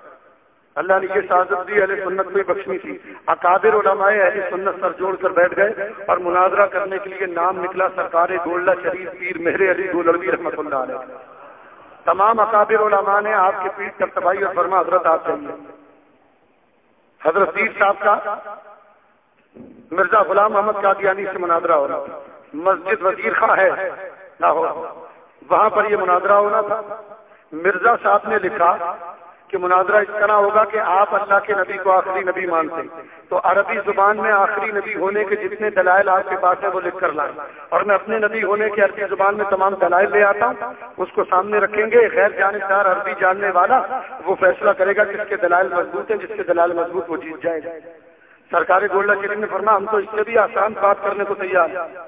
اللہ نے یہ سعادت دی، اہل سنت کو بخشنی تھی۔ اکابر علماء اہل سنت سر جوڑ کر بیٹھ گئے اور مناظرہ کرنے کے لیے نام نکلا سرکار گولڈا شریف پیر مہر علی گولڑوی رحمۃ اللہ علیہ۔ تمام اکابر علماء نے آپ کی پیٹھ پر تباہی اور فرما حضرت آپ چاہیے۔ حضرت پیر صاحب کا مرزا غلام محمد قادیانی سے مناظرہ ہو رہا تھا، مسجد وزیر خواہ ہے لاہور، وہاں پر یہ مناظرہ ہونا تھا۔ مرزا صاحب نے لکھا کہ مناظرہ اس طرح ہوگا کہ آپ اللہ کے نبی کو آخری نبی مانتے ہیں تو عربی زبان میں آخری نبی ہونے کے جتنے دلائل آپ کے پاس ہیں وہ لکھ کر لائیں، اور میں اپنے نبی ہونے کے عربی زبان میں تمام دلائل لے آتا ہوں، اس کو سامنے رکھیں گے، غیر جانبدار عربی جاننے والا وہ فیصلہ کرے گا کس کے دلائل مضبوط ہیں، جس کے دلائل مضبوط وہ جیت جائے گا۔ سرکار گولڈا شریف نے فرمایا ہم تو اس سے بھی آسان بات کرنے کو تیار ہیں۔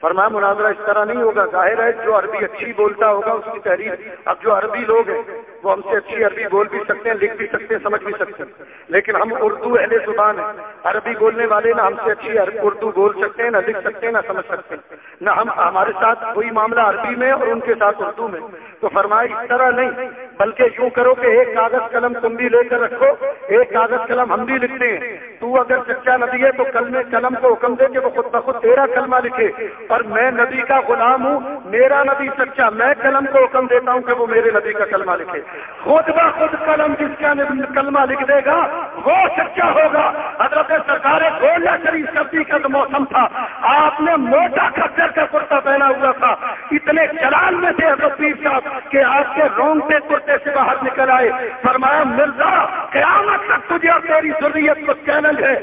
فرمایا مناظرہ اس طرح نہیں ہوگا، ظاہر ہے جو عربی اچھی بولتا ہوگا اس کی تحریر، اب جو عربی لوگ ہیں وہ ہم سے اچھی عربی بول بھی سکتے ہیں، لکھ بھی سکتے ہیں، سمجھ بھی سکتے ہیں، لیکن ہم اردو اہل زبان ہیں، عربی بولنے والے نہ ہم سے اچھی اردو بول سکتے ہیں، نہ لکھ سکتے ہیں، نہ سمجھ سکتے ہیں، نہ ہمارے ساتھ کوئی معاملہ عربی میں اور ان کے ساتھ اردو میں۔ تو فرمایا اس طرح نہیں، بلکہ یوں کرو کہ ایک کاغذ قلم تم بھی لے کر رکھو، ایک کاغذ قلم ہم بھی لکھتے ہیں، تو اگر سچا نبی ہے تو قلم کو حکم دے کہ وہ خود بخود تیرا کلمہ لکھے، اور میں نبی کا غلام ہوں، میرا نبی سچا، میں قلم کو حکم دیتا ہوں کہ وہ میرے نبی کا کلمہ لکھے۔ خود بخود قلم جس کا کلمہ لکھ دے گا وہ سچا ہوگا۔ حضرت سرکار گولڈا شریف سردی کا موسم تھا، آپ نے موٹا کھچر کا کرتا پہنا ہوا تھا، اتنے جلال میں تھے حضرت پیر صاحب کہ آپ کے رونگٹے کرتے سے باہر نکل آئے۔ فرمایا مرزا قیامت تک تجھے اور تیری ذریت کو چیلنج ہے،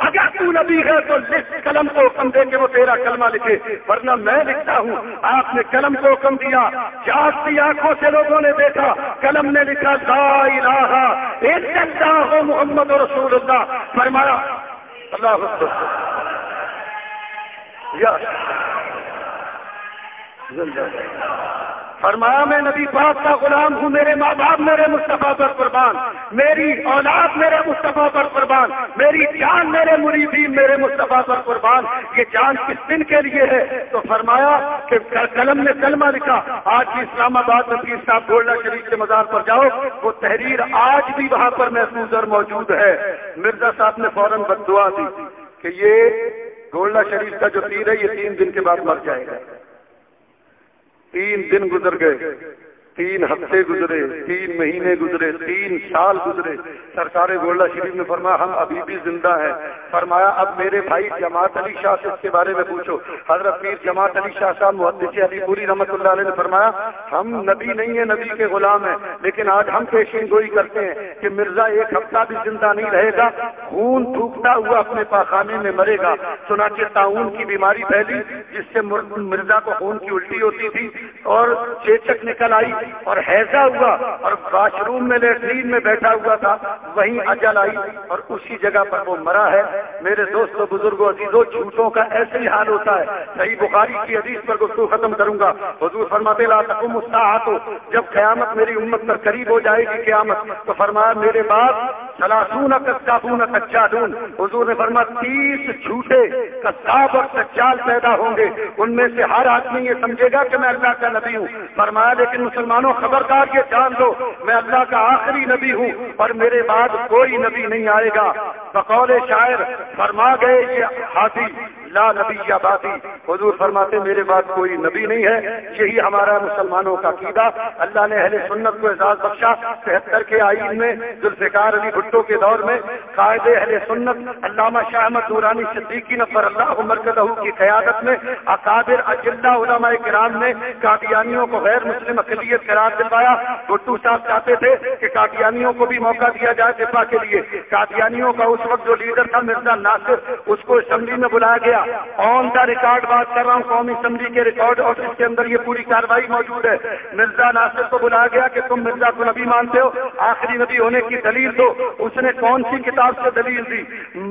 اگر تو نبی ہے تو لکھ، قلم کو حکم دے کہ وہ تیرا کلمہ لکھے، ورنہ میں لکھتا ہوں۔ آپ نے قلم کو حکم دیا، جاگتی آنکھوں سے لوگوں نے دیکھا، قلم نے لکھا لا الہ الا اللہ محمد رسول اللہ۔ فرمایا اللہ اکبر یا فرمایا میں نبی پاک کا غلام ہوں، میرے ماں باپ میرے مصطفیٰ پر قربان، میری اولاد میرے مصطفیٰ پر قربان، میری جان میرے مریدین میرے مصطفیٰ پر قربان۔ یہ جان کس دن کے لیے ہے؟ تو فرمایا کہ قلم نے کلمہ لکھا۔ آج بھی اسلام آباد میں پیر صاحب گولڈا شریف کے مزار پر جاؤ، وہ تحریر آج بھی وہاں پر محفوظ اور موجود ہے۔ مرزا صاحب نے فوراً بد دعا دی کہ یہ گولڈا شریف کا جو پیر ہے یہ 3 دن کے بعد مر جائے گا۔ 3 دن گزر گئے، 3 ہفتے گزرے، 3 مہینے گزرے، 3 سال گزرے۔ سرکار گولڈا شریف نے فرمایا ہم ابھی بھی زندہ ہیں۔ فرمایا اب میرے بھائی جماعت علی شاہ سے اس کے بارے میں پوچھو۔ حضرت پیر جماعت علی شاہ صاحب محدث علی پوری رحمۃ اللہ علیہ نے فرمایا ہم نبی نہیں ہیں، نبی کے غلام ہیں، لیکن آج ہم پیشین گوئی کرتے ہیں کہ مرزا 1 ہفتہ بھی زندہ نہیں رہے گا، خون تھوکتا ہوا اپنے پاخانے میں مرے گا۔ چنانچہ طاعون کی بیماری پھیلی جس سے مرزا کو خون کی الٹی ہوتی تھی اور چیچک نکل آئی اور حیضہ ہوا، اور واش روم میں لیٹرین میں بیٹھا ہوا تھا، وہیں اجل آئی اور اسی جگہ پر وہ مرا ہے۔ میرے دوستوں بزرگوں عزیزوں، جھوٹوں کا ایسے ہی حال ہوتا ہے۔ صحیح بخاری کی حدیث پر گفتگو ختم کروں گا۔ حضور فرماتے لا تقوم الساعۃ، جب قیامت میری امت پر قریب ہو جائے گی قیامت، تو فرمایا میرے بعد 30 کذابون دجالون، حضور نے فرمایا 30 جھوٹے کذاب اور دجال پیدا ہوں گے، ان میں سے ہر آدمی یہ سمجھے گا کہ میں اللہ کا نبی ہوں۔ فرمایا لیکن مسلمانوں خبردار یہ جان لو میں اللہ کا آخری نبی ہوں اور میرے بعد کوئی نبی نہیں آئے گا۔ بقول شاعر فرما گئے یہ ہادی لا نبی بعدی، حضور فرماتے میرے بعد کوئی نبی نہیں ہے۔ یہی ہمارا مسلمانوں کا عقیدہ۔ اللہ نے اہل سنت کو اعزاز بخشا۔ 73 کے آئین میں ذوالفقار علی بھٹو کے دور میں قائد اہل سنت علامہ شاہ احمد نورانی صدیقی نفر اللہ مرکزہ کی قیادت میں اکابر اجلہ علماء کرام نے قادیانیوں کو غیر مسلم اقلیت قرار دلوایا۔ بھٹو صاحب چاہتے تھے کہ قادیانیوں کو بھی موقع دیا جائے دفاع کے لیے۔ قادیانیوں کا اس وقت جو لیڈر تھا مرزا ناصر، اس کو اسمبلی میں بلایا گیا۔ آن دا ریکارڈ بات کر رہا ہوں، قومی اسمبلی کے ریکارڈ اور اس کے اندر یہ پوری کارروائی موجود ہے۔ مرزا ناصر کو بلایا گیا کہ تم مرزا کو نبی مانتے ہو، آخری نبی ہونے کی دلیل دو۔ اس نے کون سی کتاب سے دلیل دی؟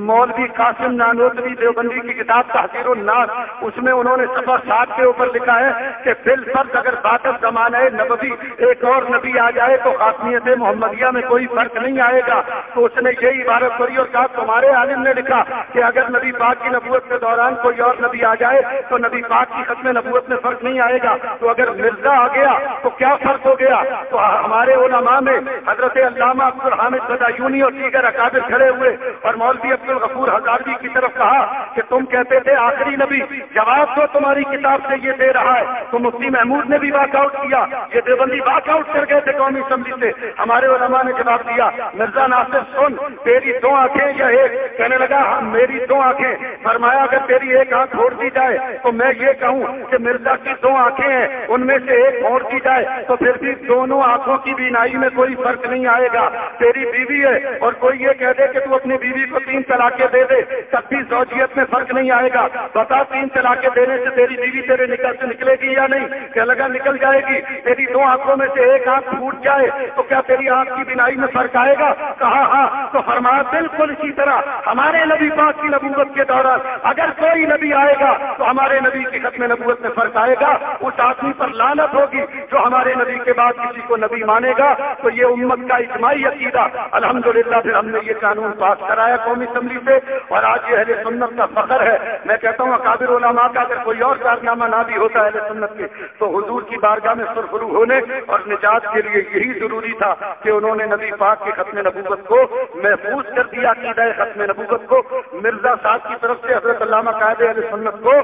مولوی قاسم نانوتوی دیوبندی کی کتاب تحذیر الناس، اس میں انہوں نے صفحہ 7 کے اوپر لکھا ہے کہ بالفرض اگر باطل زمانہ نبوی ایک اور نبی آ جائے تو خاتمیت محمدیہ میں کوئی فرق نہیں آئے گا۔ تو اس نے یہی عبارت پڑھی اور کہا تمہارے عالم نے لکھا کہ اگر نبی پاک کی نبوت کے دوران کوئی اور نبی آ جائے تو نبی پاک کی ختم نبوت میں فرق نہیں آئے گا، تو اگر مرزا آ گیا تو کیا فرق ہو گیا؟ تو ہمارے علماء میں حضرت علامہ عبدالحامد بدایونی اور دیگر اکابر کھڑے ہوئے اور مولوی عبدالغفور ہزاروی کی طرف کہا کہ تم کہتے تھے آخری نبی، جواب تو تمہاری کتاب سے یہ دے رہا ہے۔ تو مفتی محمود نے بھی واک آؤٹ کیا، یہ دیوبندی واک آؤٹ کر گئے تھے قومی اسمبلی سے۔ ہمارے علماء نے جواب دیا مرزا ناصر سن، تیری 2 آنکھیں یا ایک؟ کہنے لگا میری 2 آنکھیں۔ فرمایا اگر تیری ایک آنکھ پھوڑ دی جائے تو میں یہ کہوں کہ مرزا کی 2 آنکھیں ہیں ان میں سے ایک پھوڑ دی جائے تو پھر بھی دونوں آنکھوں کی بینائی میں کوئی فرق نہیں آئے گا. تیری بیوی ہے اور کوئی یہ کہہ دے کہ تو اپنی بیوی کو 3 طلاقیں دے دے تب بھی زوجیت میں فرق نہیں آئے گا. بتا 3 طلاقیں دینے سے تیری بیوی تیرے نکاح سے نکلے گی یا نہیں؟ کہ لگا نکل جائے گی. تیری 2 آنکھوں میں سے ایک آنکھ پھوٹ جائے تو کیا تیری آنکھ کی بینائی میں فرق آئے گا؟ کہا ہاں. تو فرمایا بالکل اسی طرح ہمارے نبی پاک کی نبوت کے دوران اگر کوئی نبی آئے گا تو ہمارے نبی کی ختم نبوت میں فرق آئے گا. اس آدمی پر لعنت ہوگی جو ہمارے نبی کے بعد کسی کو نبی مانے گا. تو یہ امت کا اجماعی عقیدہ الحمدللہ پھر ہم نے یہ قانون پاس کرایا قومی اسمبلی سے اور آج یہ اہل سنت کا فخر ہے. میں کہتا ہوں اکابر علماء کا اگر کوئی اور کارنامہ نہ بھی ہوتا اہل سنت کے تو حضور کی بارگاہ میں سرخرو ہونے اور نجات کے لیے یہی ضروری تھا کہ انہوں نے نبی پاک کے ختم نبوت کو محفوظ کر دیا. عقیدہ ختم نبوت کو مرزا صاحب کی طرف سے حضرت علامہ قائد اہل سنت کو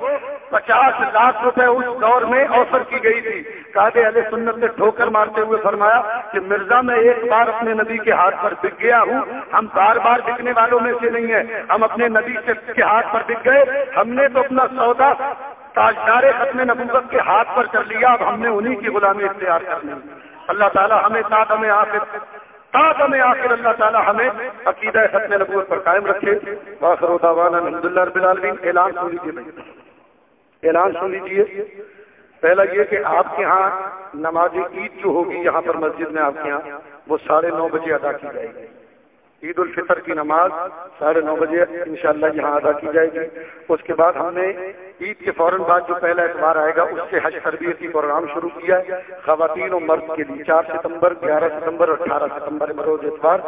50 لاکھ روپے اس دور میں آفر کی گئی تھی. قائد اہل سنت نے ٹھوکر مارتے ہوئے فرمایا کہ مرزا میں ایک بار اپنے نبی کے ہاتھ پر بک گیا ہوں, ہم بار بار بکنے والوں میں سے نہیں ہیں, ہم اپنے نبی کے ہاتھ پر بک گئے, ہم نے تو اپنا سودا تاجدار ختم نبوت کے ہاتھ پر کر لیا, اب ہم نے انہی کی غلامی اختیار کرنی. اللہ تعالی ہمیں تادم آخر اللہ تعالی ہمیں عقیدہ ختم نبوت پر قائم رکھے. وآخر دعوانا الحمدللہ رب العالمین. اعلان سن لیجیے, اعلان سن لیجیے. پہلا یہ کہ آپ کے ہاں نماز عید جو ہوگی یہاں پر مسجد میں آپ کے ہاں وہ 9:30 بجے ادا کی جائے گی. عید الفطر کی نماز 9:30 بجے انشاءاللہ یہاں ادا کی جائے گی. اس کے بعد ہم نے عید کے فوراً بعد جو پہلا اتوار آئے گا اس سے حج تربیتی پروگرام شروع کیا ہے خواتین و مرد کے لیے. 4 ستمبر 11 ستمبر اور 18 ستمبر بروز اتوار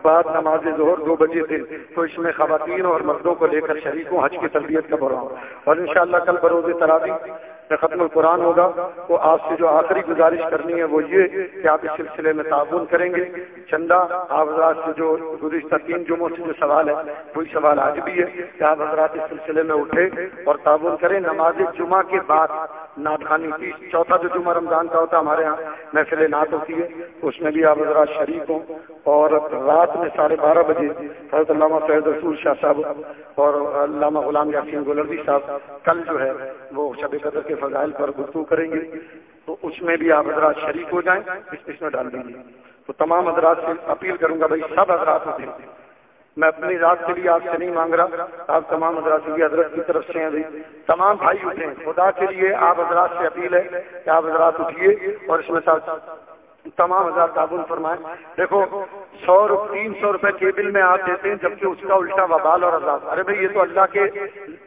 بعد نماز ظہر 2 بجے دن. تو اس میں خواتین اور مردوں کو لے کر شریک ہوں حج کی تربیت کا پروگرام. اور انشاءاللہ کل بروز تراویح ختم القرآن ہوگا. تو آپ سے جو آخری گزارش کرنی ہے وہ یہ کہ آپ اس سلسلے میں تعاون کریں گے. چندہ آپ حضرات سے جو گزشتہ 3 جمعوں سے جو سوال ہے وہی سوال آج بھی ہے کہ آپ حضرات اس سلسلے میں اٹھے اور تعاون کریں. نماز جمعہ کے بعد نعت خوانی 4تھا جو جمعہ رمضان کا ہوتا ہے ہمارے یہاں محفل نعت ہوتی ہے, اس میں بھی آپ حضرات شریک ہوں. اور رات میں 12:30 بجے حضرت علامہ فیض رسول شاہ صاحب اور علامہ غلام یاسین گولردی صاحب کل جو ہے وہ شب قدر کے فضائل پر گفتگو کریں گے. تو اس میں بھی آپ حضرات شریک ہو جائیں, اس میں ڈال دیجیے. تو تمام حضرات سے اپیل کروں گا بھائی سب حضرات ہوتے ہیں, میں اپنی ذات کے لیے آپ سے نہیں مانگ رہا, آپ تمام حضرات کی حضرت کی طرف سے ہیں, تمام بھائی اٹھے ہیں. خدا کے لیے آپ حضرات سے اپیل ہے کہ آپ حضرات اٹھیے اور اس میں تمام حضرات تعاون فرمائیں. دیکھو 300 روپے کیبل میں آپ دیتے ہیں جبکہ اس کا الٹا وبال اور عذاب. ارے بھائی یہ تو اللہ کے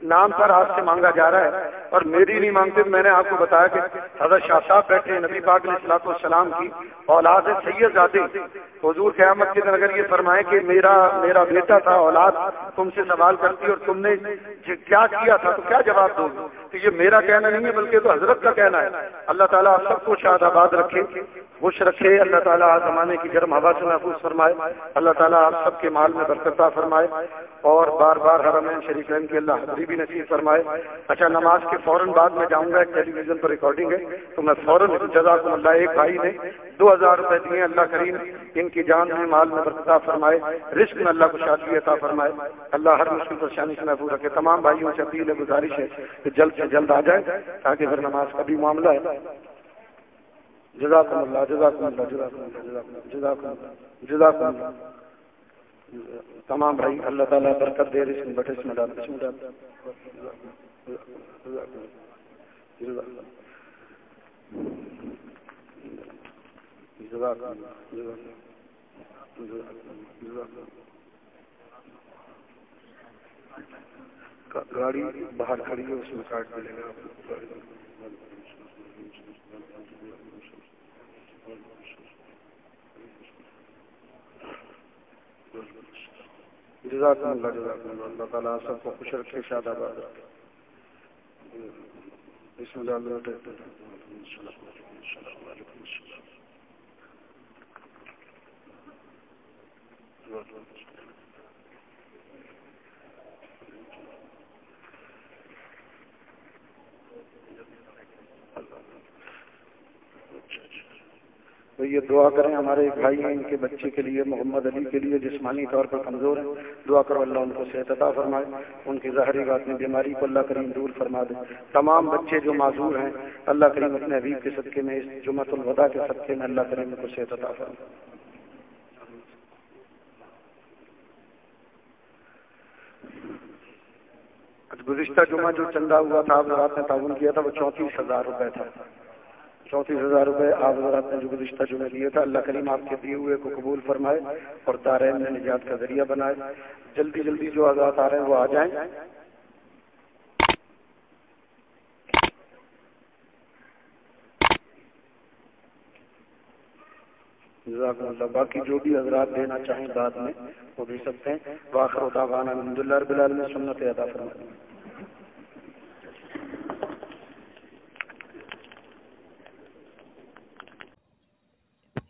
نام پر آپ سے مانگا جا رہا ہے اور میری نہیں مانگتے. میں نے آپ کو بتایا کہ حضرت شاہ صاحب بیٹھے نبی پاک علیہ الصلوۃ والسلام کی اولاد سید زادے. حضور قیامت کے دن اگر یہ فرمائے کہ میرا بیٹا تھا, اولاد تم سے سوال کرتی اور تم نے کیا کیا تھا, تو کیا جواب دو گے؟ تو یہ میرا کہنا نہیں ہے بلکہ تو حضرت کا کہنا ہے. اللہ تعالیٰ آپ سب کو شاد آباد رکھے, خوش رکھے. اللہ تعالیٰ زمانے کی گرم ہوا سے محفوظ فرمائے. اللہ تعالیٰ آپ سب کے مال میں برکت عطا فرمائے اور بار بار حرمین شریفین کے اللہ حاضری بھی نصیب فرمائے. اچھا نماز کے فوراً بعد میں جاؤں گا, ایک ٹیلی ویژن پر ریکارڈنگ ہے تو میں فوراً جزاکم اللہ. ایک بھائی نے 2000 روپے دیے, اللہ کریم ان کی جان میں مال میں برکت عطا فرمائے, رزق میں اللہ کو شادی عطا فرمائے, اللہ ہر مشکل پریشانی سے محفوظ رکھے. تمام بھائیوں سے اپیل ہے, گزارش ہے کہ جلد سے جلد آ جائے تاکہ پھر نماز کا بھی معاملہ ہے. جزاکم اللہ, جزاکم اللہ, جزاکم اللہ, جزاکم اللہ, جزاکم اللہ. تمام بھائی اللہ تعالیٰ برکت دے, رزق میں بٹے میں ڈال گاڑی باہر کھڑی ہے اس میں کاٹ ملے گا. جزاکم اللہ, جزاکم اللہ. اللہ تعالیٰ سب کو خوش رکھے, شاد آباد رکھے. بسم اللہ تو یہ دعا کریں ہمارے ایک بھائی ہیں، ان کے بچے کے لیے، محمد علی کے لیے، جسمانی طور پر کمزور ہیں، دعا کرو اللہ ان کو صحت عطا فرمائے، ان کی ظاہری باطنی بیماری کو اللہ کریم دور فرما دے۔ تمام بچے جو معذور ہیں اللہ کریم اپنے حبیب کے صدقے میں، اس جمعۃ الوداع کے صدقے میں اللہ کریم ان کو صحت عطا فرمائے۔ گزشتہ جمعہ جو چندہ ہوا تھا آپ حضرات نے تعاون کیا تھا وہ 34,000 روپے تھا، 34,000 روپے آپ حضرات نے جو گزشتہ جمعہ دیے تھا، اللہ کریم آپ کے دیے ہوئے کو قبول فرمائے اور دارین میں نجات کا ذریعہ بنائے۔ جلدی جلدی جو حضرات آ رہے ہیں وہ آ جائیں۔ جزاکم اللہ۔ باقی جو بھی حضرات دینا چاہیں بعد میں وہ بھی سکتے ہیں۔ وآخر دعوانا الحمدللہ رب العالمین، سنت ادا فرمائیں۔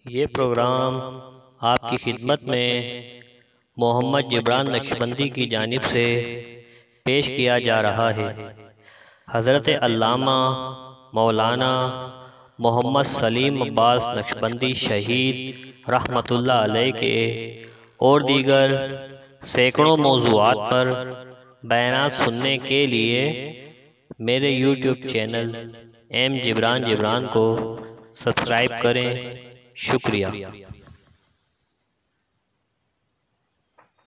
یہ پروگرام آپ کی خدمت میں محمد جبران نقشبندی کی جانب سے پیش کیا جا رہا ہے۔ حضرت علامہ مولانا محمد سلیم عباس نقشبندی شہید رحمۃ اللہ علیہ کے اور دیگر سینکڑوں موضوعات پر بیانات سننے کے لیے میرے یوٹیوب چینل ایم جبران کو سبسکرائب کریں۔ شکریہ۔